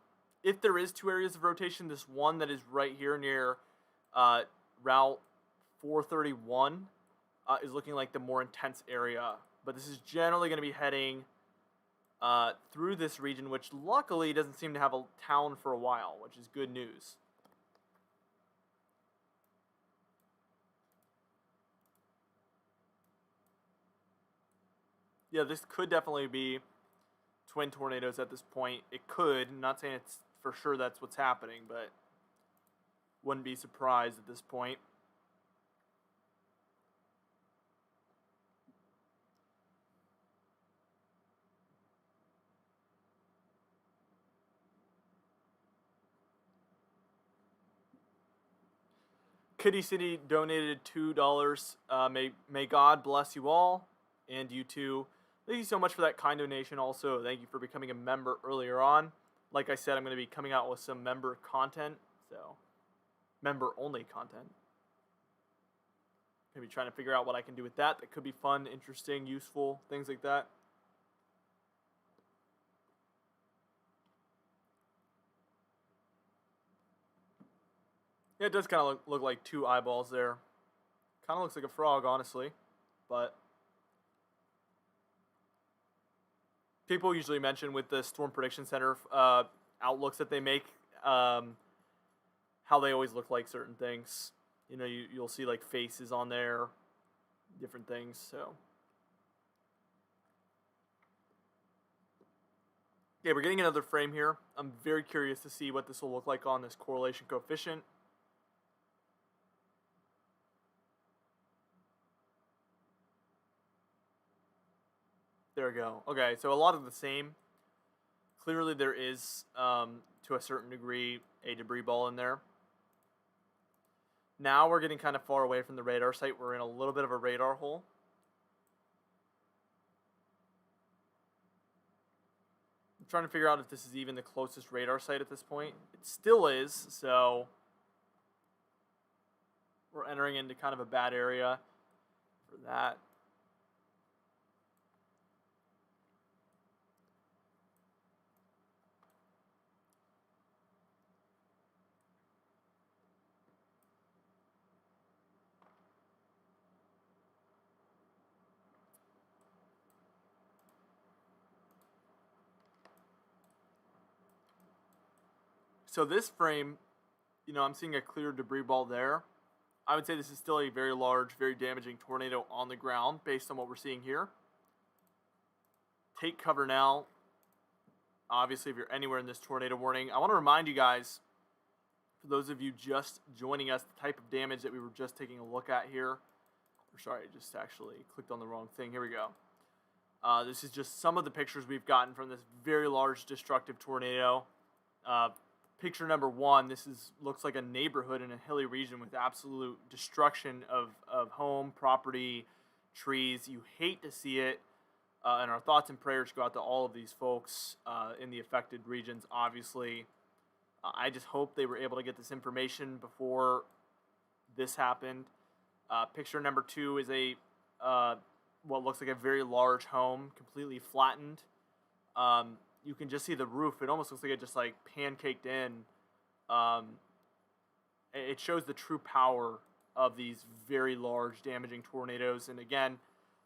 A: if there is two areas of rotation, this one that is right here near Route 431 is looking like the more intense area. But this is generally going to be heading through this region, which luckily doesn't seem to have a town for a while, which is good news. Yeah, this could definitely be twin tornadoes at this point. It could. I'm not saying it's for sure that's what's happening, but wouldn't be surprised at this point. Kitty City donated $2. May God bless you all, and you too. Thank you so much for that kind donation. Also, thank you for becoming a member earlier on. Like I said, I'm going to be coming out with some member content, so member-only content. Maybe trying to figure out what I can do with that. That could be fun, interesting, useful, things like that. Yeah, it does kind of look like two eyeballs there. Kind of looks like a frog, honestly, but people usually mention with the Storm Prediction Center outlooks that they make how they always look like certain things. You know, you'll see like faces on there, different things. So yeah, we're getting another frame here. I'm very curious to see what this will look like on this correlation coefficient. There we go. Okay, so a lot of the same. Clearly there is, to a certain degree, a debris ball in there. Now we're getting kind of far away from the radar site. We're in a little bit of a radar hole. I'm trying to figure out if this is even the closest radar site at this point. It still is, so we're entering into kind of a bad area for that. So this frame, you know, I'm seeing a clear debris ball there. I would say this is still a very large, very damaging tornado on the ground based on what we're seeing here. Take cover now. Obviously, if you're anywhere in this tornado warning, I want to remind you guys, for those of you just joining us, the type of damage that we were just taking a look at here. Sorry, I just actually clicked on the wrong thing. Here we go. This is just some of the pictures we've gotten from this very large destructive tornado. Picture number one, this looks like a neighborhood in a hilly region with absolute destruction of home, property, trees. You hate to see it, and our thoughts and prayers go out to all of these folks in the affected regions, obviously. I just hope they were able to get this information before this happened. Picture number two is what looks like a very large home, completely flattened. you can just see the roof. It almost looks like it just like pancaked in. Um, it shows the true power of these very large damaging tornadoes. And again,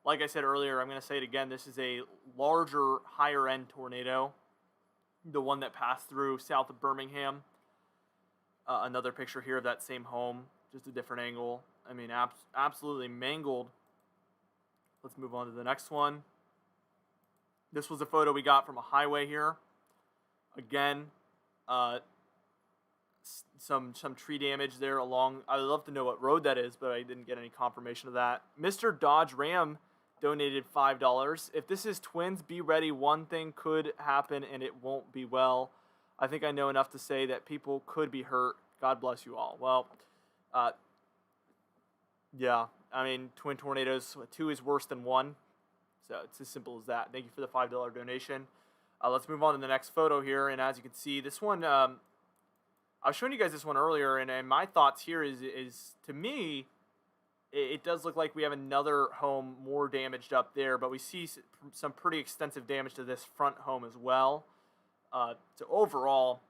A: like I said earlier, I'm going to say it again, this is a larger, higher end tornado. The one that passed through south of Birmingham. Another picture here of that same home, just a different angle. I mean, absolutely mangled. Let's move on to the next one. This was a photo we got from a highway here. Again, some tree damage there along. I'd love to know what road that is, but I didn't get any confirmation of that. Mr. Dodge Ram donated $5. If this is twins, be ready. One thing could happen and it won't be well. I think I know enough to say that people could be hurt. God bless you all. Well, yeah, I mean, twin tornadoes, 2 is worse than 1. So it's as simple as that. Thank you for the $5 donation. Let's move on to the next photo here. And as you can see, this one, I was showing you guys this one earlier, and my thoughts here is to me, it does look like we have another home more damaged up there, but we see some pretty extensive damage to this front home as well. So overall,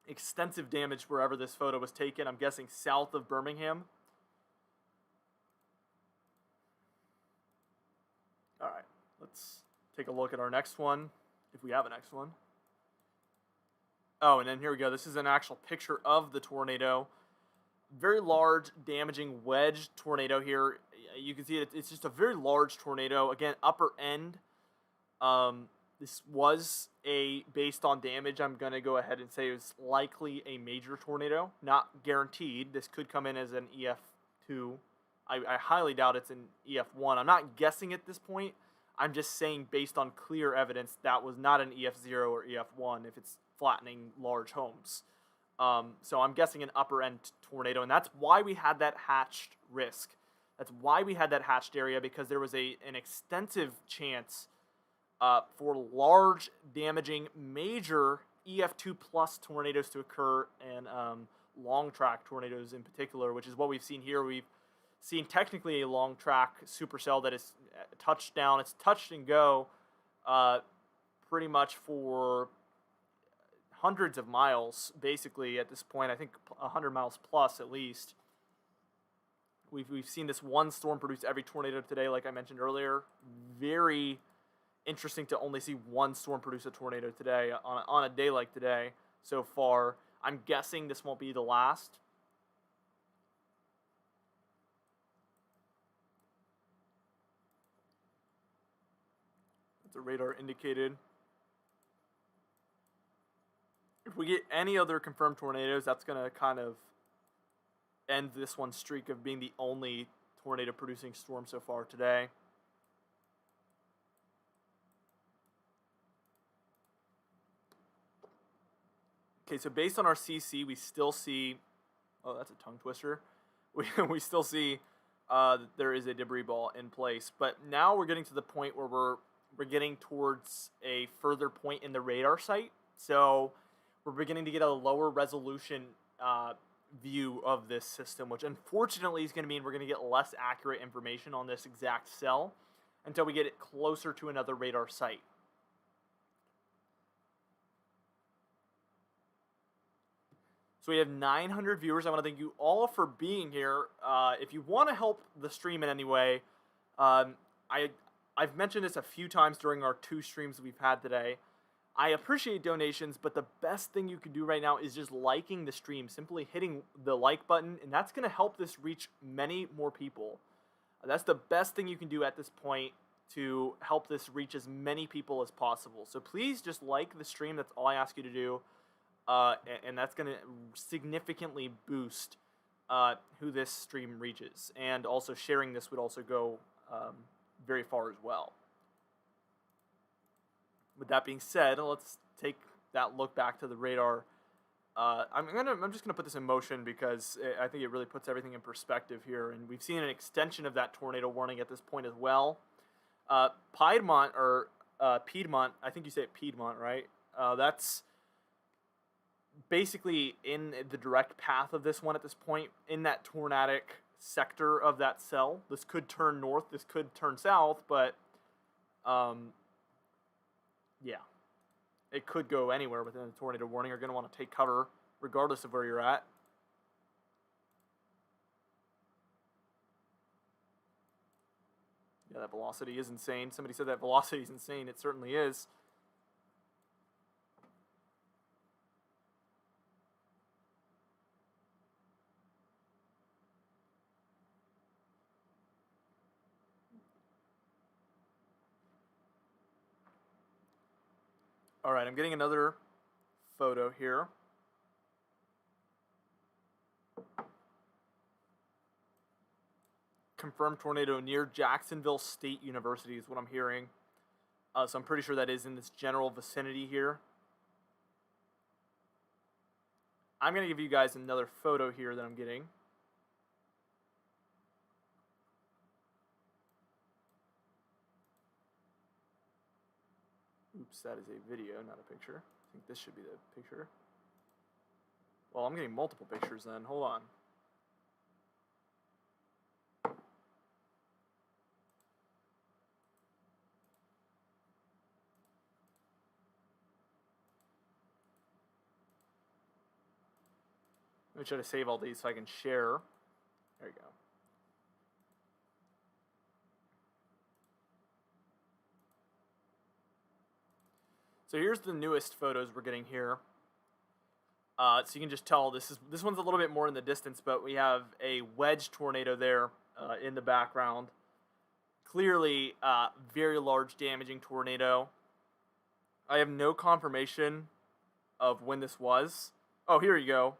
A: extensive damage wherever this photo was taken. I'm guessing south of Birmingham. All right, let's take a look at our next one, if we have a next one. Oh, and then here we go. This is an actual picture of the tornado. Very large, damaging wedge tornado here. You can see it's just a very large tornado. Again, upper end. This was based on damage, I'm going to go ahead and say it was likely a major tornado. Not guaranteed. This could come in as an EF2. I highly doubt it's an EF1. I'm not guessing at this point. I'm just saying based on clear evidence that was not an EF0 or EF1 if it's flattening large homes. So I'm guessing an upper end tornado, and that's why we had that hatched risk. That's why we had that hatched area, because there was an extensive chance for large, damaging, major EF2 plus tornadoes to occur, and long track tornadoes in particular, which is what we've seen here. We've seen technically a long track supercell that is touched down. It's touch and go pretty much for hundreds of miles, basically, at this point. I think 100 miles plus at least. We've seen this one storm produce every tornado today, like I mentioned earlier. Very interesting to only see one storm produce a tornado today on a day like today so far. I'm guessing this won't be the last. The radar indicated. If we get any other confirmed tornadoes, that's going to kind of end this one streak of being the only tornado producing storm so far today. Okay, so based on our CC, we still see, oh, that's a tongue twister. We still see that there is a debris ball in place, but now we're getting to the point where we're getting towards a further point in the radar site. So we're beginning to get a lower resolution view of this system, which unfortunately is going to mean we're going to get less accurate information on this exact cell until we get it closer to another radar site. So we have 900 viewers. I want to thank you all for being here. If you want to help the stream in any way, I've mentioned this a few times during our 2 streams we've had today. I appreciate donations, but the best thing you can do right now is just liking the stream, simply hitting the like button, and that's going to help this reach many more people. That's the best thing you can do at this point to help this reach as many people as possible. So please just like the stream. That's all I ask you to do. And that's going to significantly boost who this stream reaches. And also sharing this would also go very far as well. With that being said, let's take that look back to the radar. I'm just gonna put this in motion because I think it really puts everything in perspective here. And we've seen an extension of that tornado warning at this point as well. Piedmont, I think you say Piedmont, right? That's basically in the direct path of this one at this point, in that tornadic sector of that cell. This could turn north, this could turn south, but yeah, it could go anywhere within a tornado warning, are going to want to take cover regardless of where you're at. Yeah, that velocity is insane. Somebody said that velocity is insane. It certainly is. All right, I'm getting another photo here. Confirmed tornado near Jacksonville State University is what I'm hearing. So I'm pretty sure that is in this general vicinity here. I'm going to give you guys another photo here that I'm getting. Oops, that is a video, not a picture. I think this should be the picture. Well, I'm getting multiple pictures then. Hold on. Let me try to save all these so I can share. There you go. So here's the newest photos we're getting here. So you can just tell this one's a little bit more in the distance, but we have a wedge tornado there in the background. Clearly, very large damaging tornado. I have no confirmation of when this was. Oh, here you go.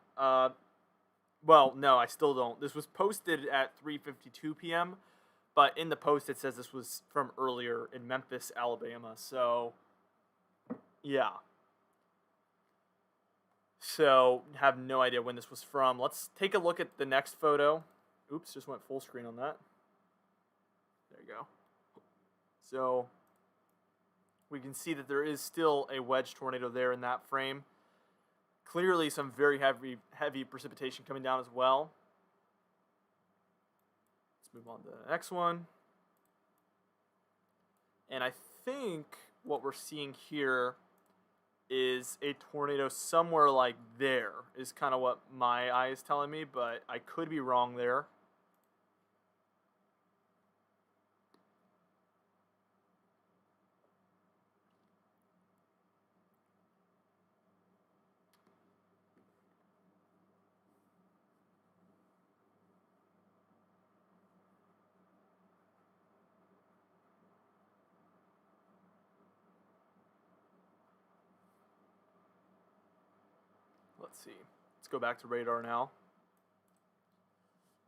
A: Well, no, I still don't. This was posted at 3:52 p.m., but in the post it says this was from earlier in Memphis, Alabama. So, yeah. So, have no idea when this was from. Let's take a look at the next photo. Oops, just went full screen on that. There you go. So, we can see that there is still a wedge tornado there in that frame. Clearly some very heavy precipitation coming down as well. Let's move on to the next one. And I think what we're seeing here is a tornado somewhere like there, is kind of what my eye is telling me, but I could be wrong there. Let's see. Let's go back to radar now,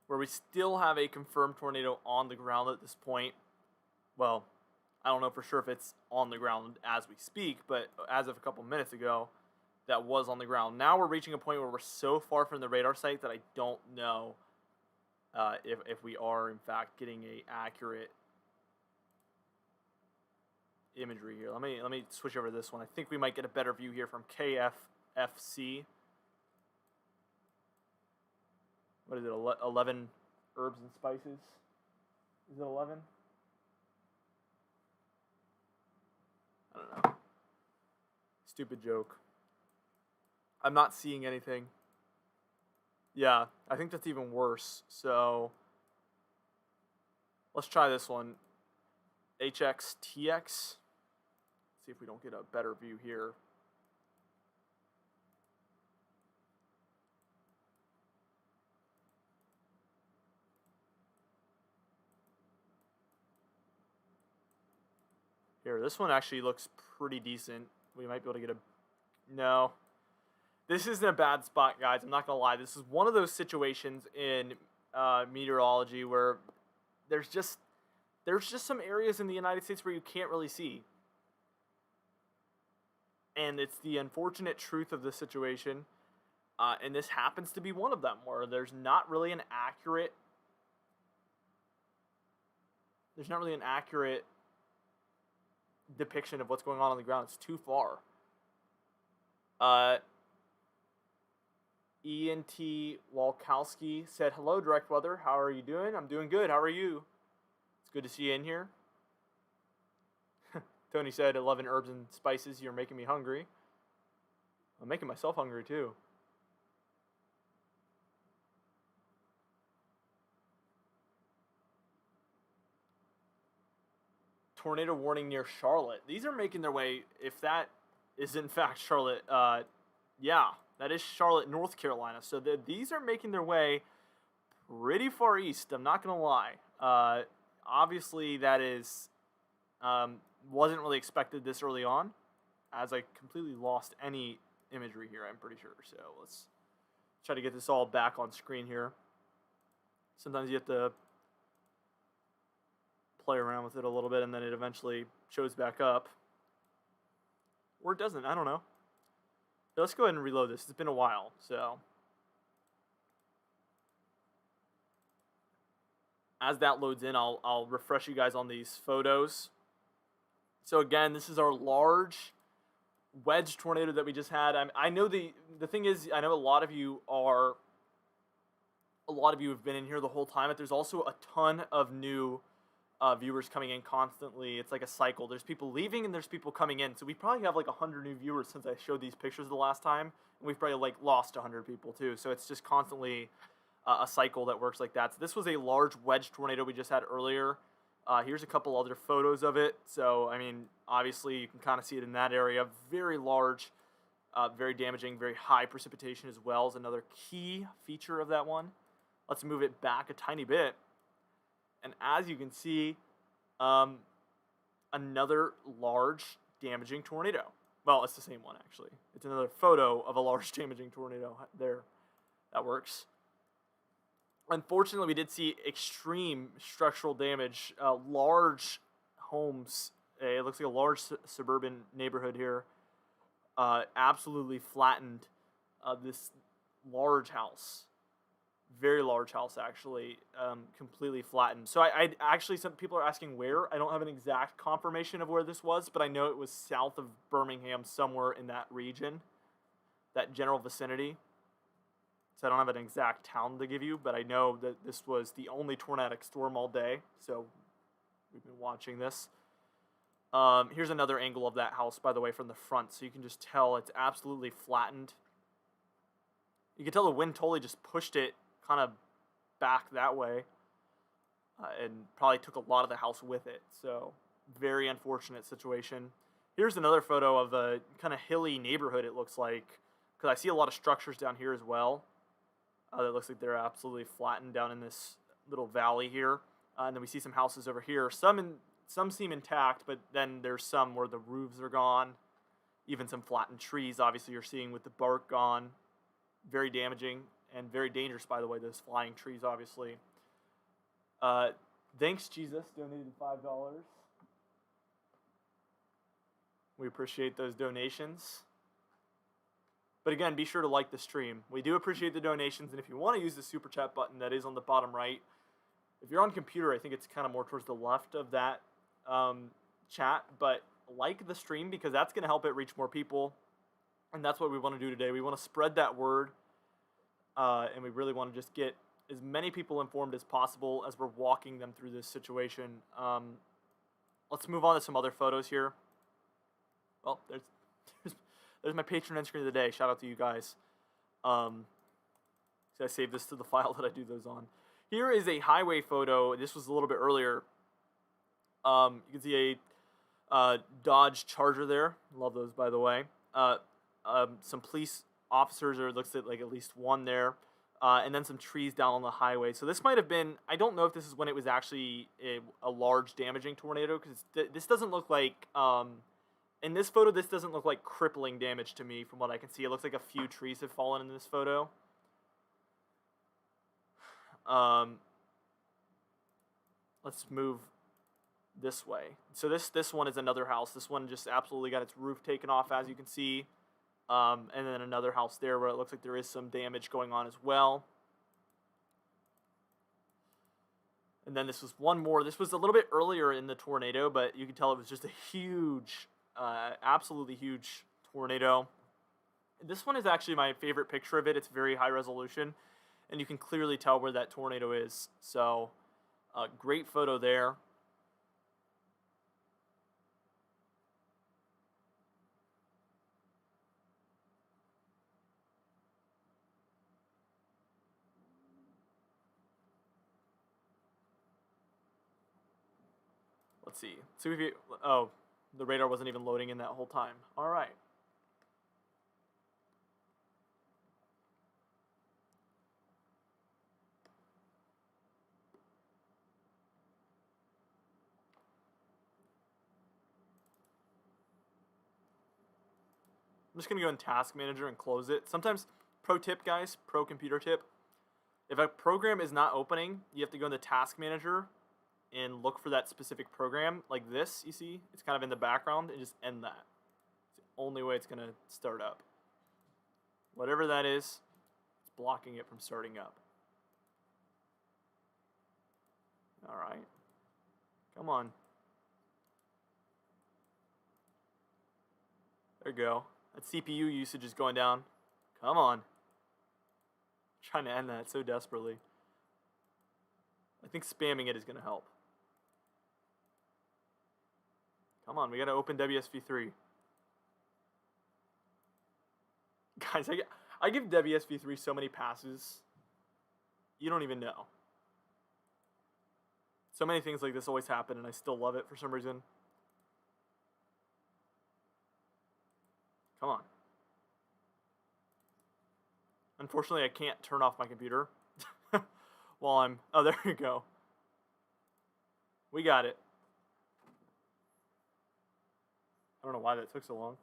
A: where we still have a confirmed tornado on the ground at this point. Well, I don't know for sure if it's on the ground as we speak, but as of a couple minutes ago, that was on the ground. Now we're reaching a point where we're so far from the radar site that I don't know if we are, in fact, getting a accurate imagery here. Let me switch over to this one. I think we might get a better view here from KFFC. What is it, 11 herbs and spices? Is it 11? I don't know. Stupid joke. I'm not seeing anything. Yeah, I think that's even worse. So, let's try this one. HXTX. See if we don't get a better view here. Here, this one actually looks pretty decent. We might be able to get a... No. This isn't a bad spot, guys. I'm not going to lie. This is one of those situations in meteorology where there's just some areas in the United States where you can't really see. And it's the unfortunate truth of the situation. And this happens to be one of them where there's not really an accurate... depiction of what's going on the ground. It's too far. E.N.T. Walkowski said, "Hello, Direct Weather. How are you doing?" I'm doing good. How are you? It's good to see you in here. Tony said, "11 herbs and spices. You're making me hungry." I'm making myself hungry too. Tornado warning near Charlotte. These are making their way, if that is in fact Charlotte, yeah, that is Charlotte, North Carolina. So these are making their way pretty far east, I'm not going to lie. Obviously, that is, wasn't really expected this early on, as I completely lost any imagery here, I'm pretty sure. So let's try to get this all back on screen here. Sometimes you have to play around with it a little bit, and then it eventually shows back up. Or it doesn't, I don't know. But let's go ahead and reload this. It's been a while, so. As that loads in, I'll refresh you guys on these photos. So again, this is our large wedge tornado that we just had. I know the thing is, I know a lot of you have been in here the whole time, but there's also a ton of new viewers coming in constantly. It's like a cycle. There's people leaving and there's people coming in. So we probably have like 100 new viewers since I showed these pictures the last time, and we've probably like lost 100 people too. So it's just constantly a cycle that works like that. So this was a large wedge tornado we just had earlier. Here's a couple other photos of it. So, I mean, obviously you can kind of see it in that area. Very large, very damaging, very high precipitation as well is another key feature of that one. Let's move it back a tiny bit. And as you can see, another large damaging tornado. Well, it's the same one, actually. It's another photo of a large damaging tornado there. That works. Unfortunately, we did see extreme structural damage. Large homes. It looks like a large suburban neighborhood here. Absolutely flattened. This large house. Very large house, actually. Completely flattened. So I actually, some people are asking where. I don't have an exact confirmation of where this was, but I know it was south of Birmingham, somewhere in that region. That general vicinity. So I don't have an exact town to give you, but I know that this was the only tornadic storm all day. So we've been watching this. Here's another angle of that house, by the way, from the front. So you can just tell it's absolutely flattened. You can tell the wind totally just pushed it kind of back that way. And probably took a lot of the house with it. So very unfortunate situation. Here's another photo of a kind of hilly neighborhood, it looks like. Because I see a lot of structures down here as well. That looks like they're absolutely flattened down in this little valley here. And then we see some houses over here. Some seem intact, but then there's some where the roofs are gone. Even some flattened trees, obviously, you're seeing with the bark gone. Very damaging and very dangerous, by the way, those flying trees, obviously. Thanks, Jesus, donated $5. We appreciate those donations. But again, be sure to like the stream. We do appreciate the donations, and if you want to use the super chat button that is on the bottom right, if you're on computer, I think it's kind of more towards the left of that chat, but like the stream because that's going to help it reach more people, and that's what we want to do today. We want to spread that word, and we really want to just get as many people informed as possible as we're walking them through this situation. Let's move on to some other photos here. Well, there's my Patreon screen of the day. Shout out to you guys. So I saved this to the file that I do those on. Here is a highway photo. This was a little bit earlier. You can see a Dodge Charger there. Love those, by the way. Some police officers, or it looks like at least one there. And then some trees down on the highway. So this might have been, I don't know if this is when it was actually a large damaging tornado, because this doesn't look like, in this photo, this doesn't look like crippling damage to me from what I can see. It looks like a few trees have fallen in this photo. Let's move this way. So this one is another house. This one just absolutely got its roof taken off, as you can see. And then another house there where it looks like there is some damage going on as well. And then this was one more. This was a little bit earlier in the tornado, but you can tell it was just a huge, absolutely huge tornado. This one is actually my favorite picture of it. It's very high resolution, and you can clearly tell where that tornado is. So, great photo there. Let's see. See if you. Oh, the radar wasn't even loading in that whole time. All right. I'm just gonna go in Task Manager and close it. Sometimes, pro tip, guys, pro computer tip. If a program is not opening, you have to go into Task Manager and look for that specific program, like this. You see, it's kind of in the background, and just end that. It's the only way it's gonna start up. Whatever that is, it's blocking it from starting up. All right, come on. There you go. That CPU usage is going down. Come on. I'm trying to end that so desperately. I think spamming it is going to help. Come on, we got to open WSV3. Guys, I give WSV3 so many passes. You don't even know. So many things like this always happen, and I still love it for some reason. Come on. Unfortunately, I can't turn off my computer while I'm... Oh, there you go. We got it. I don't know why that took so long.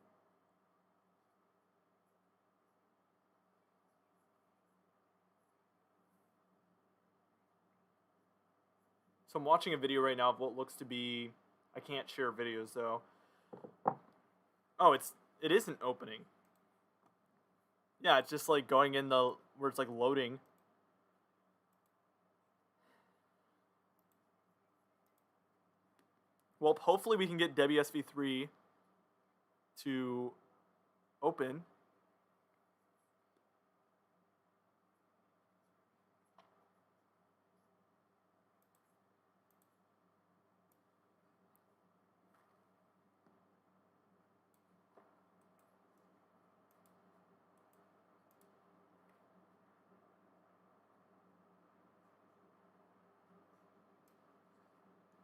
A: So I'm watching a video right now of what looks to be... I can't share videos, though. Oh, it isn't opening. Yeah, it's just like going in the... where it's like loading. Well, hopefully we can get WSV3 to open.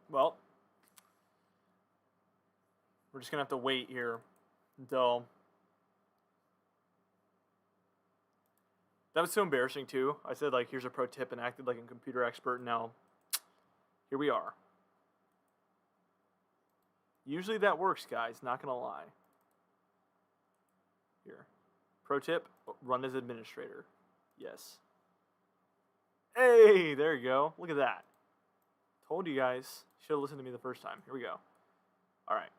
A: Well, we're just going to have to wait here until... That was so embarrassing, too. I said, like, here's a pro tip and acted like a computer expert, and now here we are. Usually that works, guys, not going to lie. Here. Pro tip, run as administrator. Yes. Hey, there you go. Look at that. Told you guys. Should have listened to me the first time. Here we go. All right.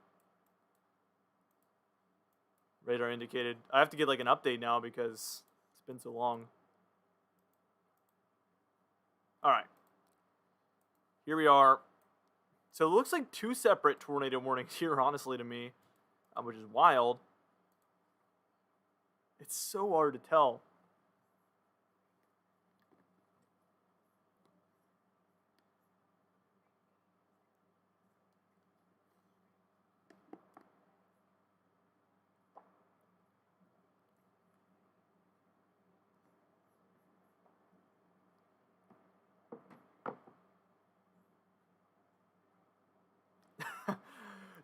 A: Radar indicated. I have to get like an update now because it's been so long. All right. Here we are. So it looks like 2 separate tornado warnings here, honestly, to me, which is wild. It's so hard to tell.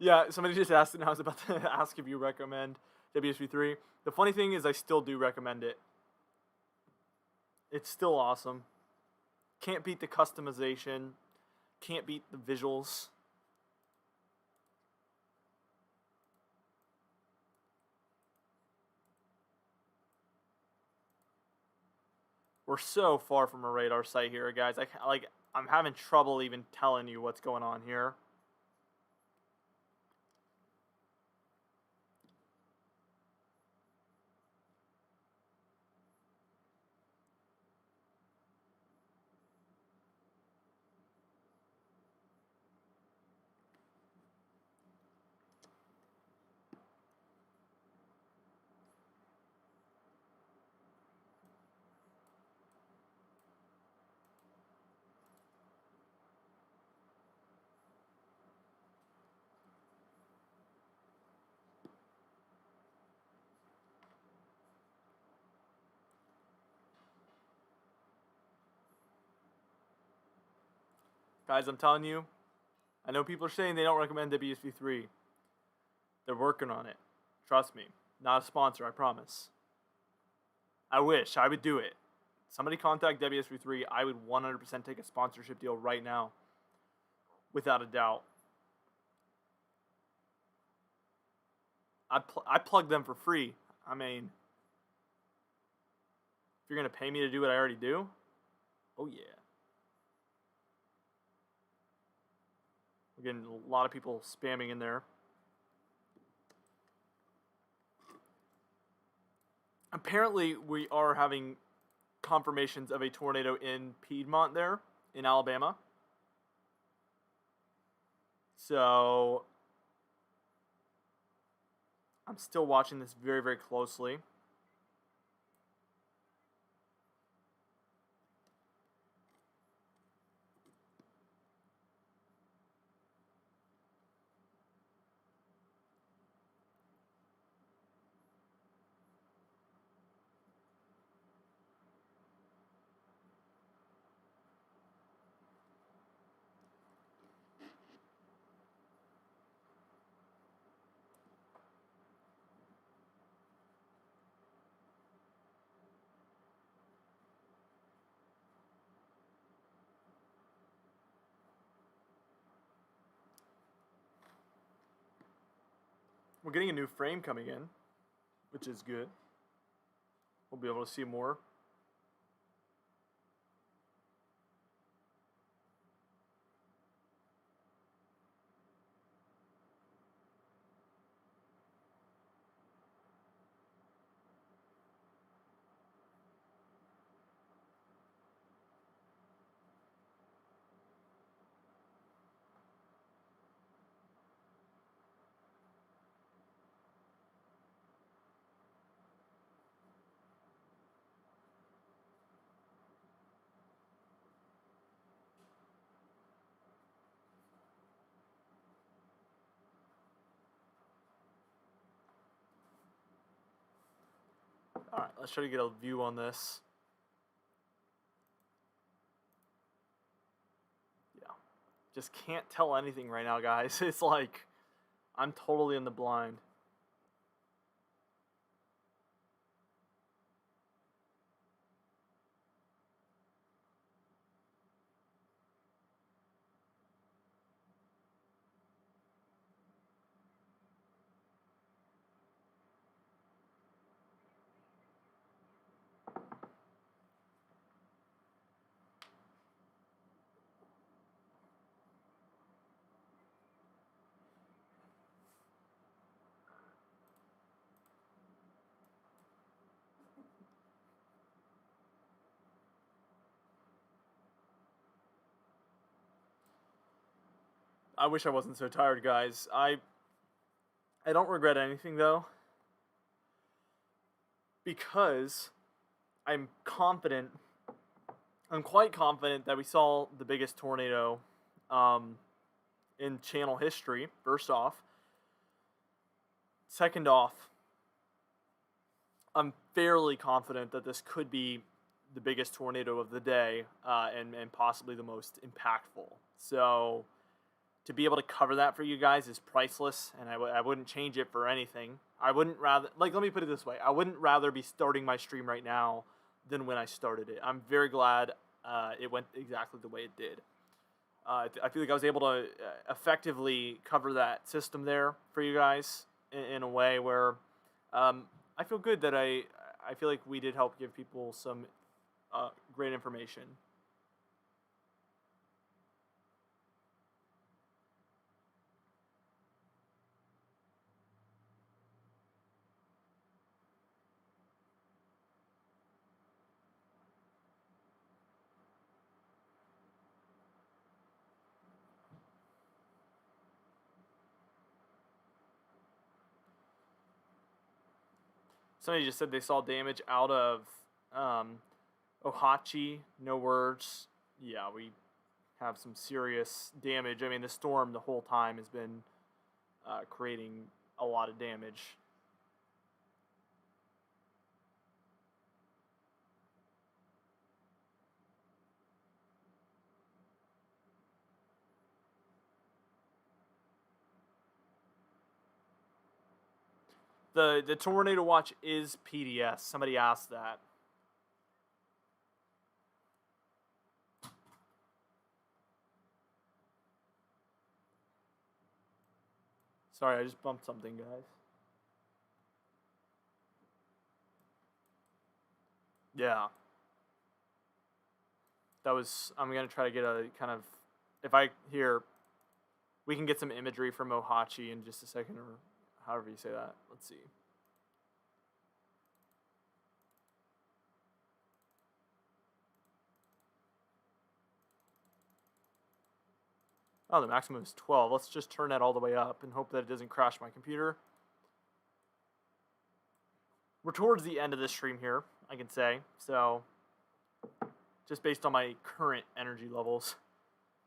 A: Yeah, somebody just asked it, and I was about to ask if you recommend WSV3. The funny thing is I still do recommend it. It's still awesome. Can't beat the customization. Can't beat the visuals. We're so far from a radar site here, guys. I'm having trouble even telling you what's going on here. Guys, I'm telling you, I know people are saying they don't recommend WSV3. They're working on it. Trust me. Not a sponsor, I promise. I wish. I would do it. Somebody contact WSV3. I would 100% take a sponsorship deal right now. Without a doubt. I plug them for free. I mean, if you're going to pay me to do what I already do, oh yeah. We're getting a lot of people spamming in there. Apparently, we are having confirmations of a tornado in Piedmont there, in Alabama. So, I'm still watching this very, very closely. We're getting a new frame coming in, which is good. We'll be able to see more. Alright, let's try to get a view on this. Yeah. Just can't tell anything right now, guys. It's like, I'm totally in the blind. I wish I wasn't so tired, guys. I don't regret anything, though, because I'm confident, I'm quite confident that we saw the biggest tornado in channel history, first off. Second off, I'm fairly confident that this could be the biggest tornado of the day and possibly the most impactful. So to be able to cover that for you guys is priceless, and I wouldn't change it for anything. I wouldn't rather, like, let me put it this way. I wouldn't rather be starting my stream right now than when I started it. I'm very glad it went exactly the way it did. I feel like I was able to effectively cover that system there for you guys in a way where I feel good that I feel like we did help give people some great information. Somebody just said they saw damage out of Ohachi. No words. Yeah, we have some serious damage. I mean, the storm the whole time has been creating a lot of damage. The Tornado Watch is PDS. Somebody asked that. Sorry, I just bumped something, guys. Yeah. That was, I'm going to try to get a kind of, if I hear, we can get some imagery from Ohachi in just a second, or however you say that. Let's see. Oh, the maximum is 12. Let's just turn that all the way up and hope that it doesn't crash my computer. We're towards the end of this stream here, I can say. So, just based on my current energy levels,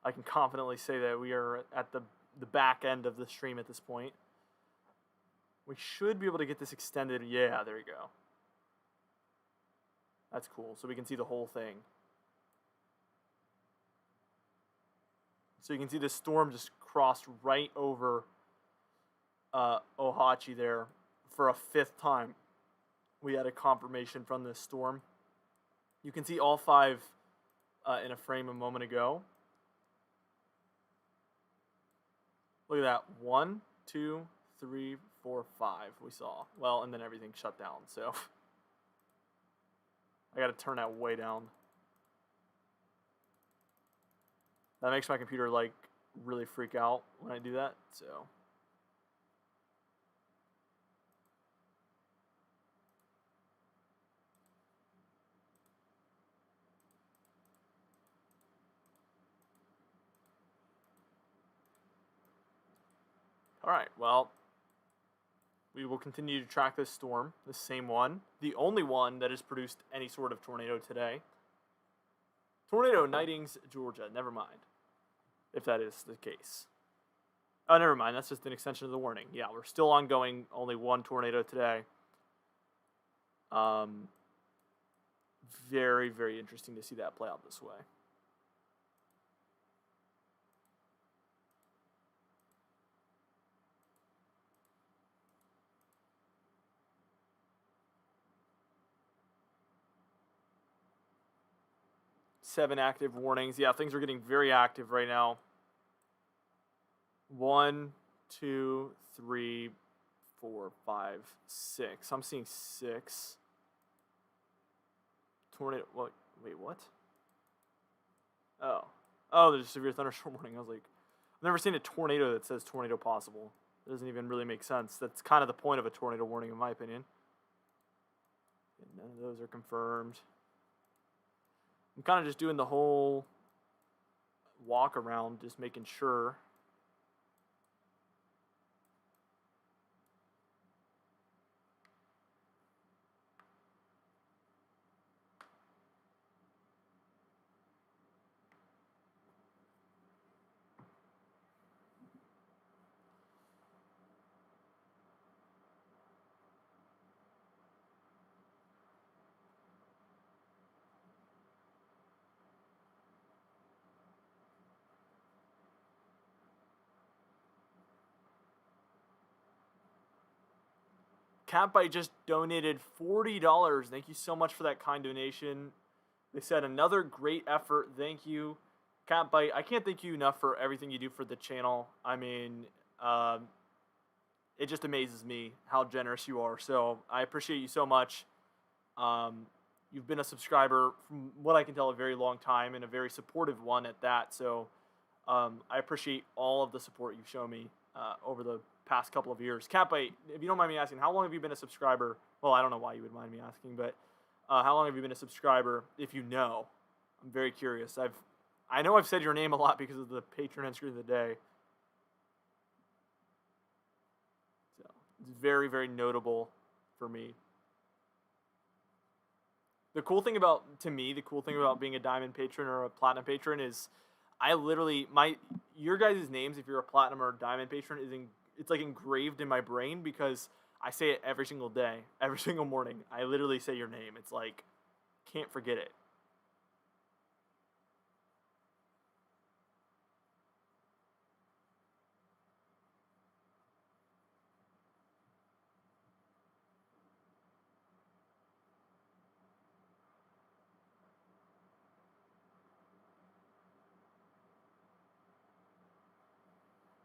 A: I can confidently say that we are at the back end of the stream at this point. We should be able to get this extended. Yeah, there you go. That's cool. So we can see the whole thing. So you can see the storm just crossed right over Ohachi there for a 5th time. We had a confirmation from this storm. You can see all 5 in a frame a moment ago. Look at that. 1, 2, 3, 4, 5 we saw. Well, and then everything shut down. So I got to turn that way down. That makes my computer like really freak out when I do that. So all right, well, we will continue to track this storm, the same one, the only one that has produced any sort of tornado today. Tornado Nidings, Georgia. Never mind, if that is the case. Oh, never mind. That's just an extension of the warning. Yeah, we're still ongoing. Only one tornado today. Very, very interesting to see that play out this way. Seven active warnings. Yeah, things are getting very active right now. 1, 2, 3, 4, 5, 6. I'm seeing 6. Tornado. What? Wait, what? Oh, there's a severe thunderstorm warning. I was like, I've never seen a tornado that says tornado possible. It doesn't even really make sense. That's kind of the point of a tornado warning, in my opinion. And none of those are confirmed. I'm kind of just doing the whole walk around, just making sure. Catbite just donated $40. Thank you so much for that kind donation. They said another great effort. Thank you, Catbite. I can't thank you enough for everything you do for the channel. I mean, it just amazes me how generous you are. So I appreciate you so much. You've been a subscriber from what I can tell a very long time, and a very supportive one at that. So I appreciate all of the support you've shown me over the past couple of years. Catbite, if you don't mind me asking, how long have you been a subscriber? Well, I don't know why you would mind me asking, but how long have you been a subscriber, if you know? I'm very curious. I know I've said your name a lot because of the patron and screw of the day. So it's very, very notable for me. The cool thing about being a diamond patron or a platinum patron is I literally, your guys' names, if you're a platinum or a diamond patron, it's like engraved in my brain because I say it every single day, every single morning. I literally say your name. It's like, can't forget it.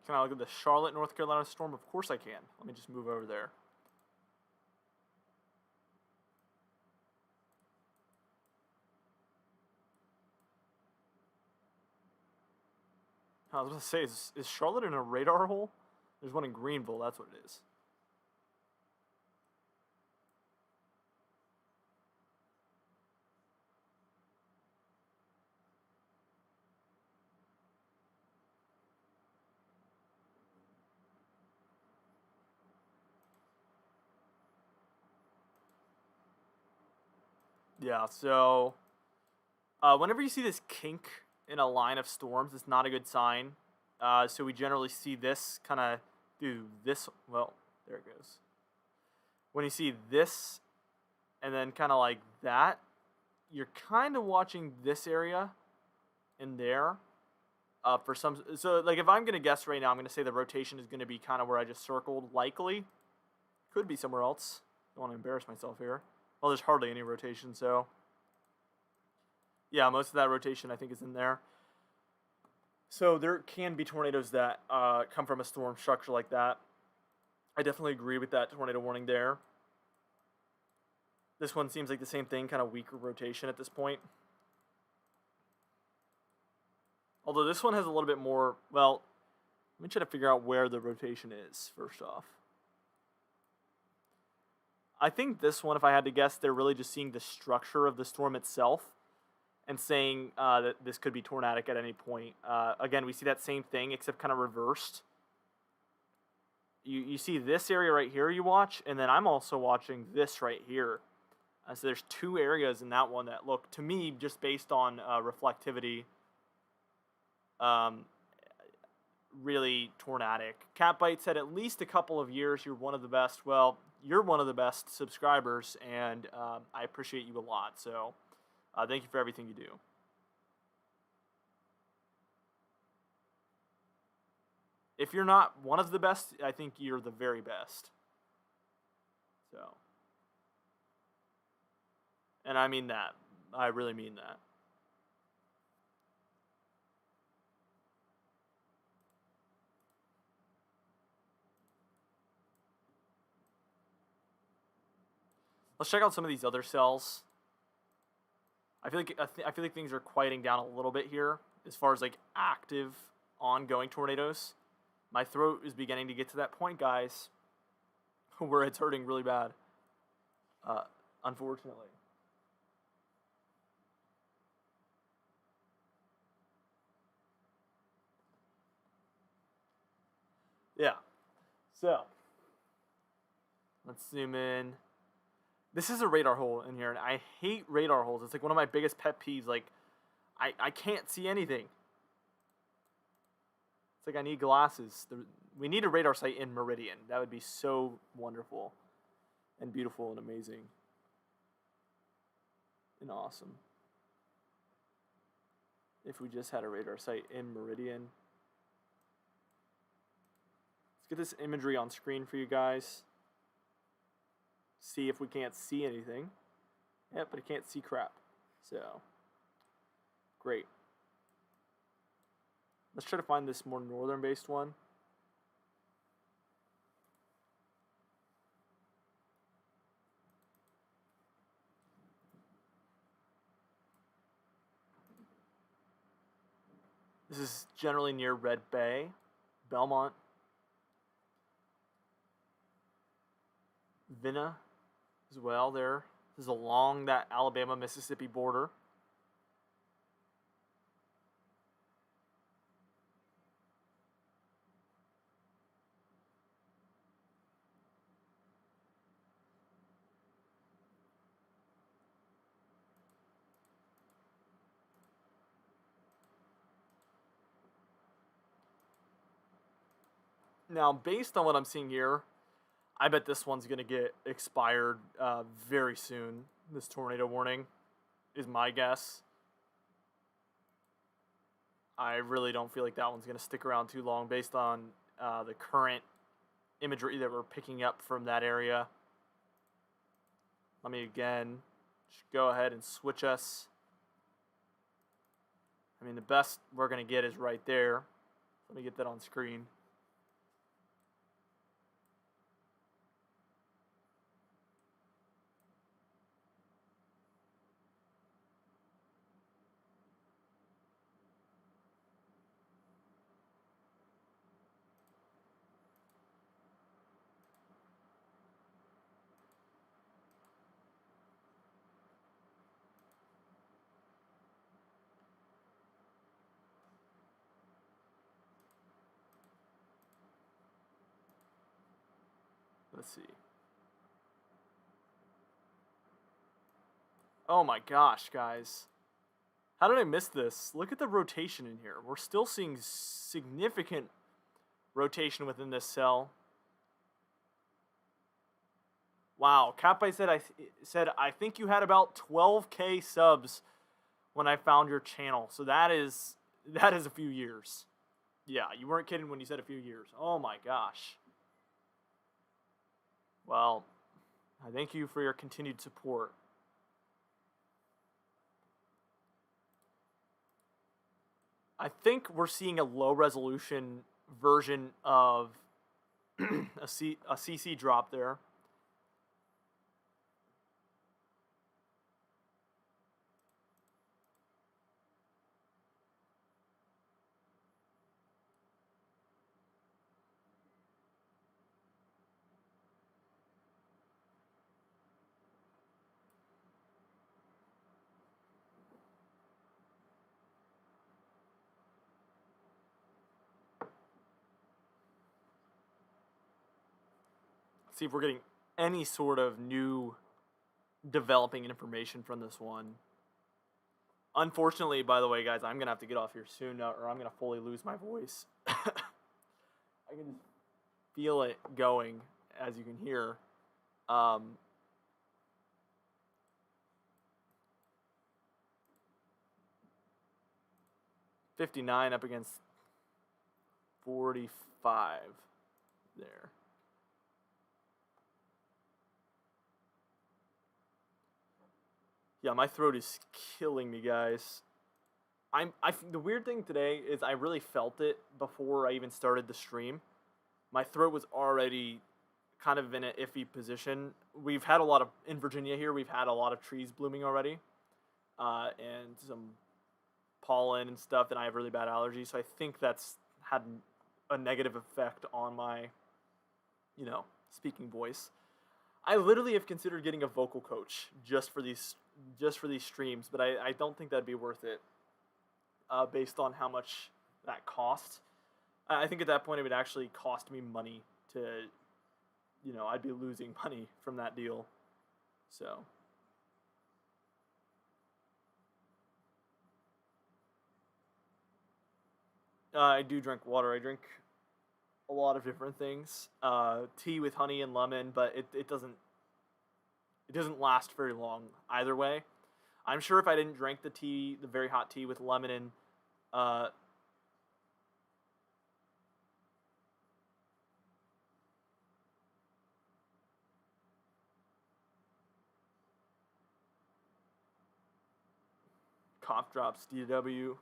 A: Can I look at the Charlotte, North Carolina storm? Of course I can. Let me just move over there. I was going to say, is Charlotte in a radar hole? There's one in Greenville, that's what it is. Yeah, so whenever you see this kink in a line of storms, it's not a good sign. So we generally see this kind of do this. Well, there it goes. When you see this and then kind of like that, you're kind of watching this area in there. For some, so like if I'm gonna guess right now, I'm gonna say the rotation is gonna be kind of where I just circled. Likely, could be somewhere else. Don't want to embarrass myself here. Well, there's hardly any rotation, so yeah, most of that rotation I think is in there. So there can be tornadoes that come from a storm structure like that. I definitely agree with that tornado warning there. This one seems like the same thing, kind of weaker rotation at this point. Although this one has a little bit more, well, let me try to figure out where the rotation is, first off. I think this one, if I had to guess, they're really just seeing the structure of the storm itself and saying that this could be tornadic at any point. Again, we see that same thing, except kind of reversed. You see this area right here you watch, and then I'm also watching this right here. So there's two areas in that one that look, to me, just based on reflectivity, really tornadic. Catbite said at least a couple of years, you're one of the best. Well, you're one of the best subscribers, and I appreciate you a lot. So thank you for everything you do. If you're not one of the best, I think you're the very best. So, and I mean that. I really mean that. Let's check out some of these other cells. I feel like things are quieting down a little bit here as far as like active, ongoing tornadoes. My throat is beginning to get to that point, guys, where it's hurting really bad. Unfortunately. Yeah. So let's zoom in. This is a radar hole in here, and I hate radar holes. It's like one of my biggest pet peeves. Like, I can't see anything. It's like I need glasses. We need a radar site in Meridian. That would be so wonderful and beautiful and amazing and awesome. If we just had a radar site in Meridian. Let's get this imagery on screen for you guys. See if we can't see anything. Yep, but I can't see crap. So, great. Let's try to find this more northern-based one. This is generally near Red Bay, Belmont, Vina as well there. This is along that Alabama-Mississippi border. Now, based on what I'm seeing here, I bet this one's going to get expired very soon. This tornado warning is my guess. I really don't feel like that one's going to stick around too long based on the current imagery that we're picking up from that area. Let me again just go ahead and switch us. I mean, the best we're going to get is right there. Let me get that on screen. Let's see. Oh my gosh, guys. How did I miss this? Look at the rotation in here. We're still seeing significant rotation within this cell. Wow, Catbite said I think you had about 12K subs when I found your channel. So that is a few years. Yeah, you weren't kidding when you said a few years. Oh my gosh. Well, I thank you for your continued support. I think we're seeing a low resolution version of a CC drop there. See if we're getting any sort of new developing information from this one. Unfortunately, by the way, guys, I'm going to have to get off here soon or I'm going to fully lose my voice. I can just feel it going, as you can hear. 59 up against 45 there. Yeah, my throat is killing me, guys. The weird thing today is I really felt it before I even started the stream. My throat was already kind of in an iffy position. We've had a lot of, in Virginia here, we've had a lot of trees blooming already. And some pollen and stuff, and I have really bad allergies. So I think that's had a negative effect on my, speaking voice. I literally have considered getting a vocal coach just for these streams, but I don't think that'd be worth it based on how much that costs. I think at that point it would actually cost me money to, I'd be losing money from that deal. So. I do drink water. I drink a lot of different things. Tea with honey and lemon, but it doesn't last very long either way. I'm sure if I didn't drink the very hot tea with lemon and cough drops, DW.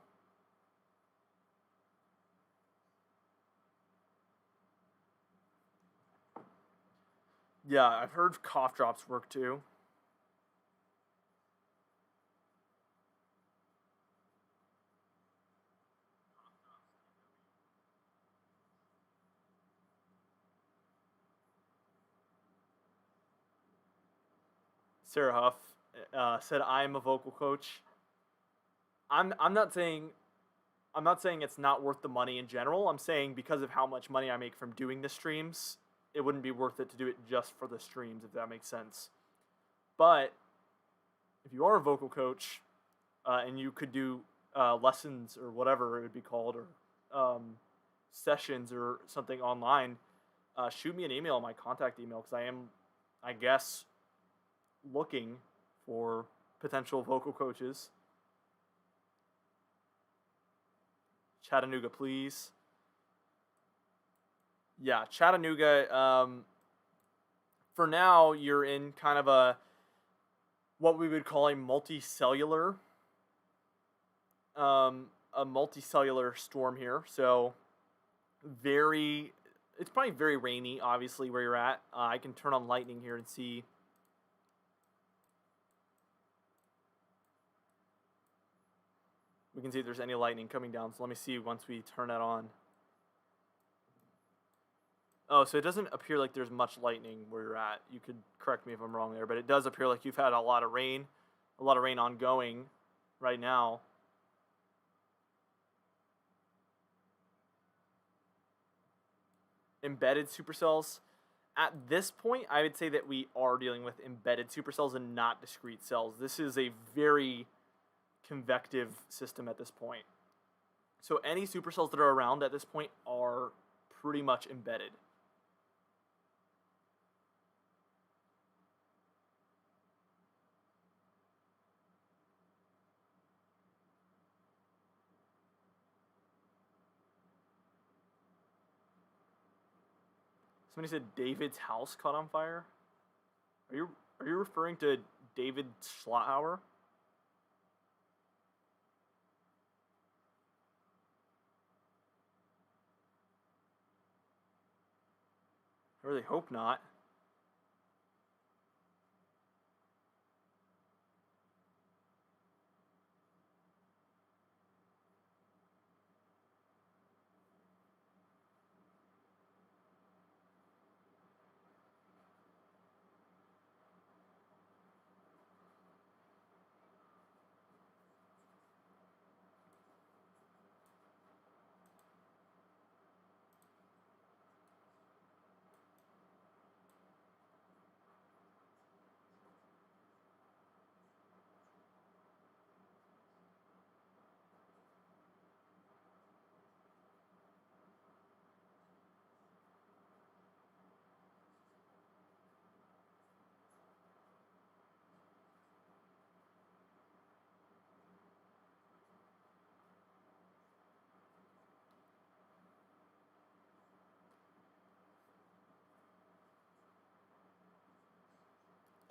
A: Yeah, I've heard cough drops work too. Sarah Huff said I'm a vocal coach. I'm not saying it's not worth the money in general. I'm saying because of how much money I make from doing the streams, it wouldn't be worth it to do it just for the streams, if that makes sense. But if you are a vocal coach and you could do lessons or whatever it would be called, or sessions or something online, shoot me an email, my contact email, because I am, I guess, looking for potential vocal coaches. Chattanooga, please. Yeah, Chattanooga, for now, you're in kind of what we would call a multicellular storm here. So it's probably very rainy, obviously, where you're at. I can turn on lightning here and see. We can see if there's any lightning coming down. So let me see once we turn that on. Oh, so it doesn't appear like there's much lightning where you're at. You could correct me if I'm wrong there, but it does appear like you've had a lot of rain ongoing right now. Embedded supercells. At this point, I would say that we are dealing with embedded supercells and not discrete cells. This is a very convective system at this point. So any supercells that are around at this point are pretty much embedded. Somebody said David's house caught on fire. Are you referring to David Schlauer? I really hope not.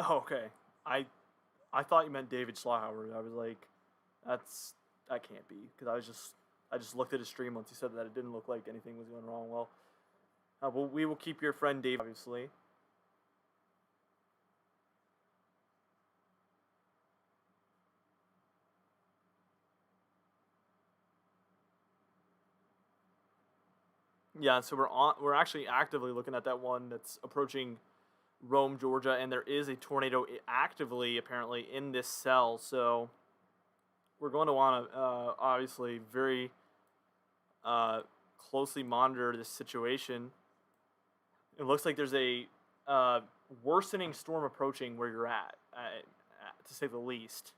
A: Oh, okay. I I thought you meant David Schlauer. I was like, that can't be because I just looked at his stream once he said that it didn't look like anything was going wrong. Well, we will keep your friend Dave obviously. Yeah, so we're actually actively looking at that one that's approaching Rome, Georgia, and there is a tornado actively apparently in this cell. So we're going to want to obviously very uh, closely monitor this situation. It looks like there's a uh, worsening storm approaching where you're at, to say the least.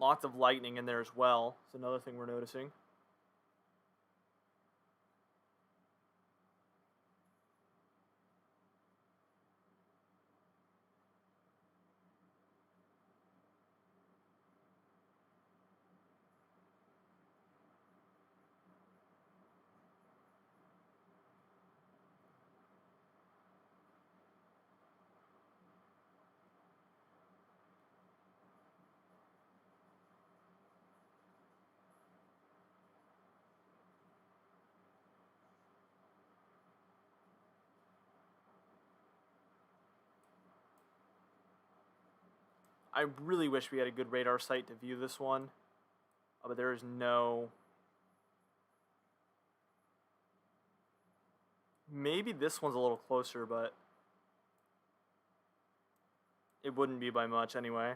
A: Lots of lightning in there as well. It's another thing we're noticing. I really wish we had a good radar site to view this one, but there is no. Maybe this one's a little closer, but it wouldn't be by much anyway.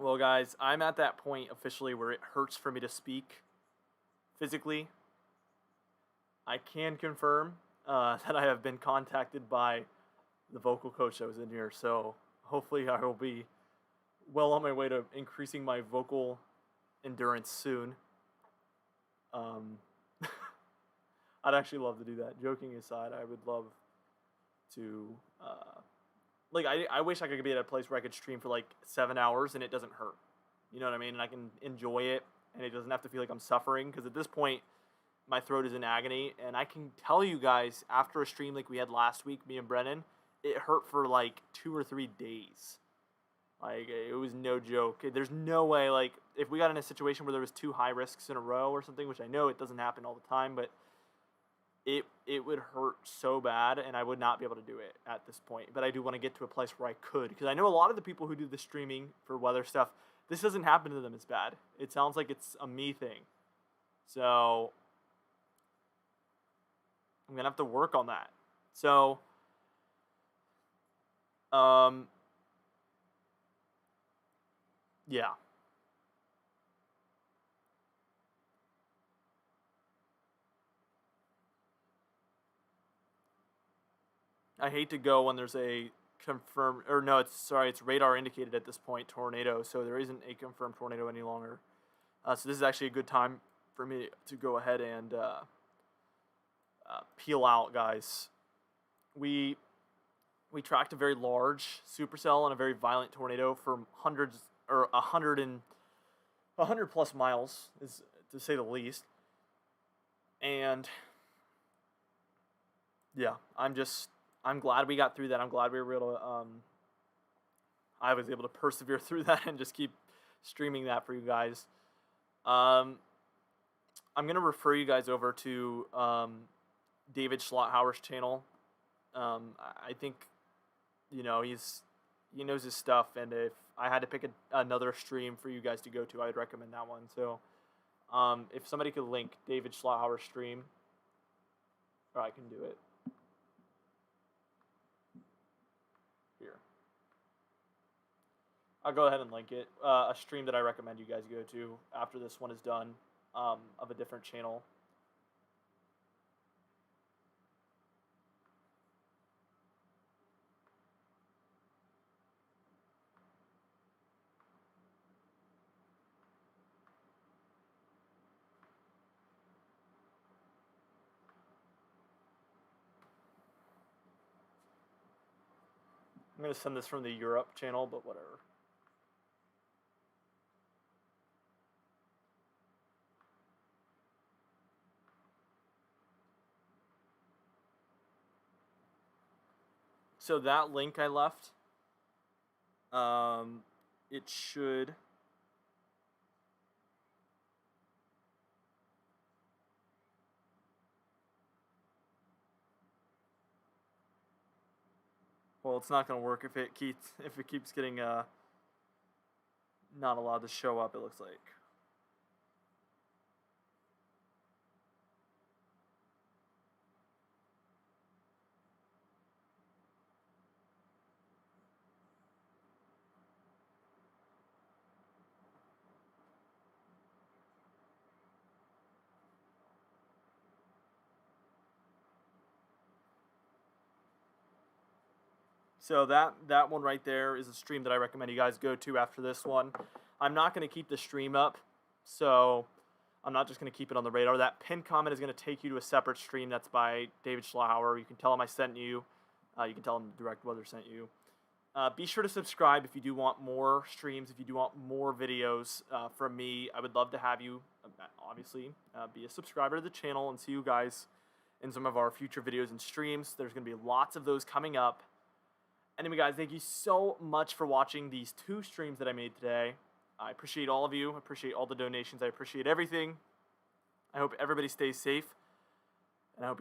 A: Well, guys, I'm at that point officially where it hurts for me to speak physically. I can confirm that I have been contacted by the vocal coach that was in here, so hopefully I will be well on my way to increasing my vocal endurance soon. I'd actually love to do that. Joking aside, I would love to, I wish I could be at a place where I could stream for like 7 hours and it doesn't hurt. You know what I mean? And I can enjoy it and it doesn't have to feel like I'm suffering, because at this point, my throat is in agony. And I can tell you guys, after a stream like we had last week, me and Brennan, it hurt for like 2 or 3 days. Like, it was no joke. There's no way, like, if we got in a situation where there was 2 high risks in a row or something, which I know it doesn't happen all the time, but it would hurt so bad, and I would not be able to do it at this point. But I do want to get to a place where I could, because I know a lot of the people who do the streaming for weather stuff, this doesn't happen to them as bad. It sounds like it's a me thing. So I'm going to have to work on that. So, yeah. I hate to go when there's a confirmed, or no, it's radar indicated at this point, tornado, so there isn't a confirmed tornado any longer. So this is actually a good time for me to go ahead and peel out, guys. We tracked a very large supercell and a very violent tornado for 100 plus miles, is to say the least. And yeah, I'm glad we got through that. I'm glad we were able to, I was able to persevere through that and just keep streaming that for you guys. I'm going to refer you guys over to David Schlotthauer's channel. I think, he knows his stuff, and if I had to pick another stream for you guys to go to, I'd recommend that one. So if somebody could link David Schlotthauer's stream, or I can do it. Here. I'll go ahead and link it. A stream that I recommend you guys go to after this one is done, of a different channel. I'm going to send this from the Europe channel, but whatever. So that link I left, it should... Well, it's not going to work if it keeps getting not allowed to show up, it looks like. So that one right there is a stream that I recommend you guys go to after this one. I'm not going to keep the stream up, so I'm not just going to keep it on the radar. That pinned comment is going to take you to a separate stream that's by David Schlotthauer. You can tell him I sent you. You can tell him Direct Weather sent you. Be sure to subscribe if you do want more streams, if you do want more videos from me. I would love to have you, obviously, be a subscriber to the channel and see you guys in some of our future videos and streams. There's going to be lots of those coming up. Anyway, guys, thank you so much for watching these 2 streams that I made today. I appreciate all of you. I appreciate all the donations. I appreciate everything. I hope everybody stays safe, and I hope